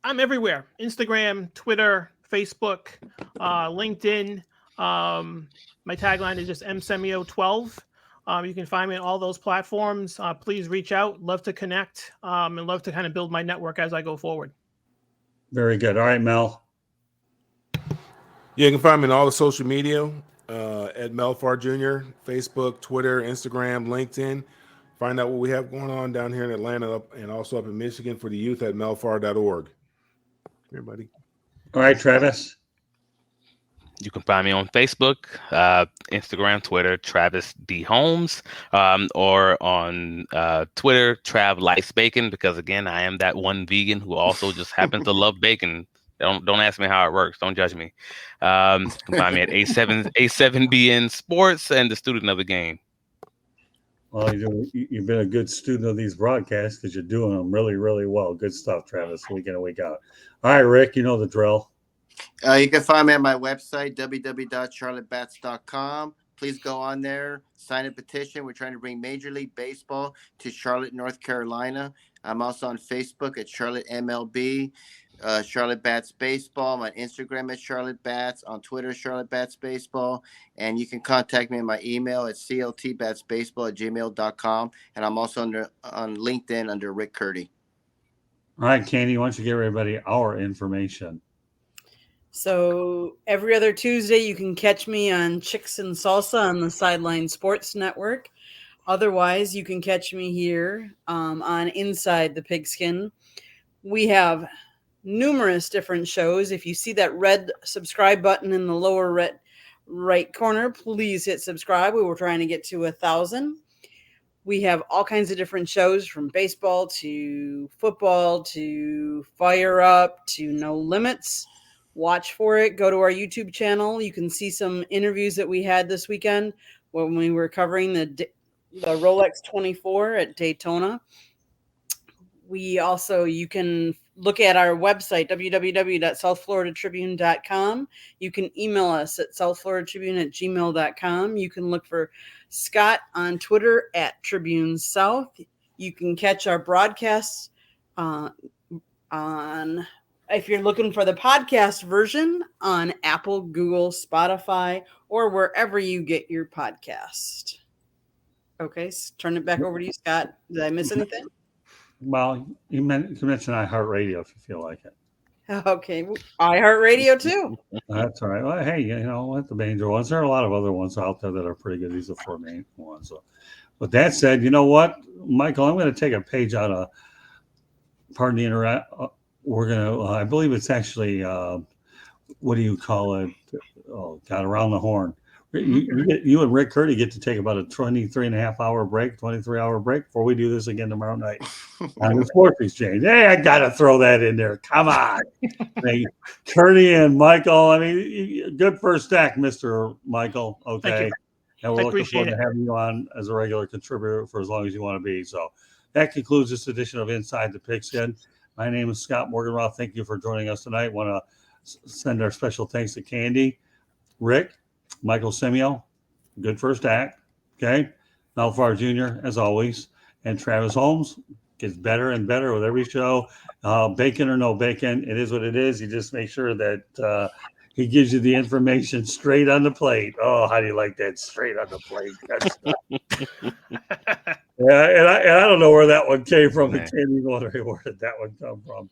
everywhere: Instagram, Twitter, Facebook, LinkedIn. My tagline is just msemio12. You can find me on all those platforms. Please reach out. Love to connect and love to kind of build my network as I go forward. Very good. All right, Mel. Yeah, you can find me on all the social media at Melfar Jr., Facebook, Twitter, Instagram, LinkedIn. Find out what we have going on down here in Atlanta and also up in Michigan for the youth at melfar.org. Everybody. All right, Travis. You can find me on Facebook, Instagram, Twitter, Travis D. Holmes, or on Twitter, Trav Likes Bacon, because again, I am that one vegan who also just happens to love bacon. Don't ask me how it works. Don't judge me. You can find me at A7BN Sports and the student of the game. Well, you've been a good student of these broadcasts because you're doing them really, really well. Good stuff, Travis, week in and week out. All right, Rick, you know the drill. You can find me at my website, www.charlottebats.com. Please go on there, sign a petition. We're trying to bring Major League Baseball to Charlotte, North Carolina. I'm also on Facebook at Charlotte MLB, Charlotte Bats Baseball. I'm on Instagram at Charlotte Bats, on Twitter, Charlotte Bats Baseball. And you can contact me on my email at cltbatsbaseball@gmail.com. And I'm also on LinkedIn under Rick Curdy. All right, Candy, why don't you give everybody our information? So every other Tuesday, you can catch me on Chicks and Salsa on the Sideline Sports Network. Otherwise, you can catch me here on Inside the Pigskin. We have numerous different shows. If you see that red subscribe button in the lower right corner, please hit subscribe. We were trying to get to 1,000. We have all kinds of different shows, from baseball to football to Fire Up to No Limits. Watch for it. Go to our YouTube channel. You can see some interviews that we had this weekend when we were covering the Rolex 24 at Daytona. You can look at our website, www.southfloridatribune.com. You can email us at southfloridatribune@gmail.com. You can look for Scott on Twitter at Tribune South. You can catch our broadcasts if you're looking for the podcast version, on Apple, Google, Spotify, or wherever you get your podcast. Okay, turn it back over to you, Scott. Did I miss anything? Well, you mentioned iHeartRadio if you feel like it. Okay, iHeartRadio too. That's all right. Well, hey, the major ones. There are a lot of other ones out there that are pretty good. These are 4 main ones. So, with that said, you know what, Michael, I'm going to take a page out of, pardon the internet. We're going to, I believe it's actually, what do you call it? Oh, God, around the horn. You and Rick Curdy get to take about a 23-hour break before we do this again tomorrow night on the Sports Exchange. Hey, I got to throw that in there. Come on. Hey, Curdy and Michael, I mean, good first act, Mr. Michael. Okay. And we're looking forward to having you on as a regular contributor for as long as you want to be. So that concludes this edition of Inside the Pigskin. My name is Scott Morganroth. Thank you for joining us tonight. Want to send our special thanks to Candy, Rick, Michael Semio, good first act. Okay. Melfar Jr., as always. And Travis Holmes gets better and better with every show. Bacon or no bacon, it is what it is. You just make sure that he gives you the information straight on the plate. Oh, how do you like that? Straight on the plate. Yeah, and I don't know where that one came from. I can't even wonder where did that one come from.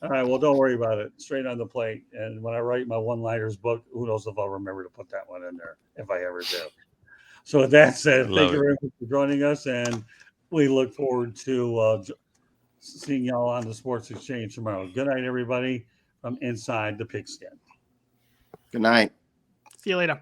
All right, well, don't worry about it. Straight on the plate. And when I write my one-liners book, who knows if I'll remember to put that one in there, if I ever do. So with that said, thank you very much for joining us, and we look forward to seeing y'all on the Sports Exchange tomorrow. Good night, everybody, from Inside the Pigskin. Good night. See you later.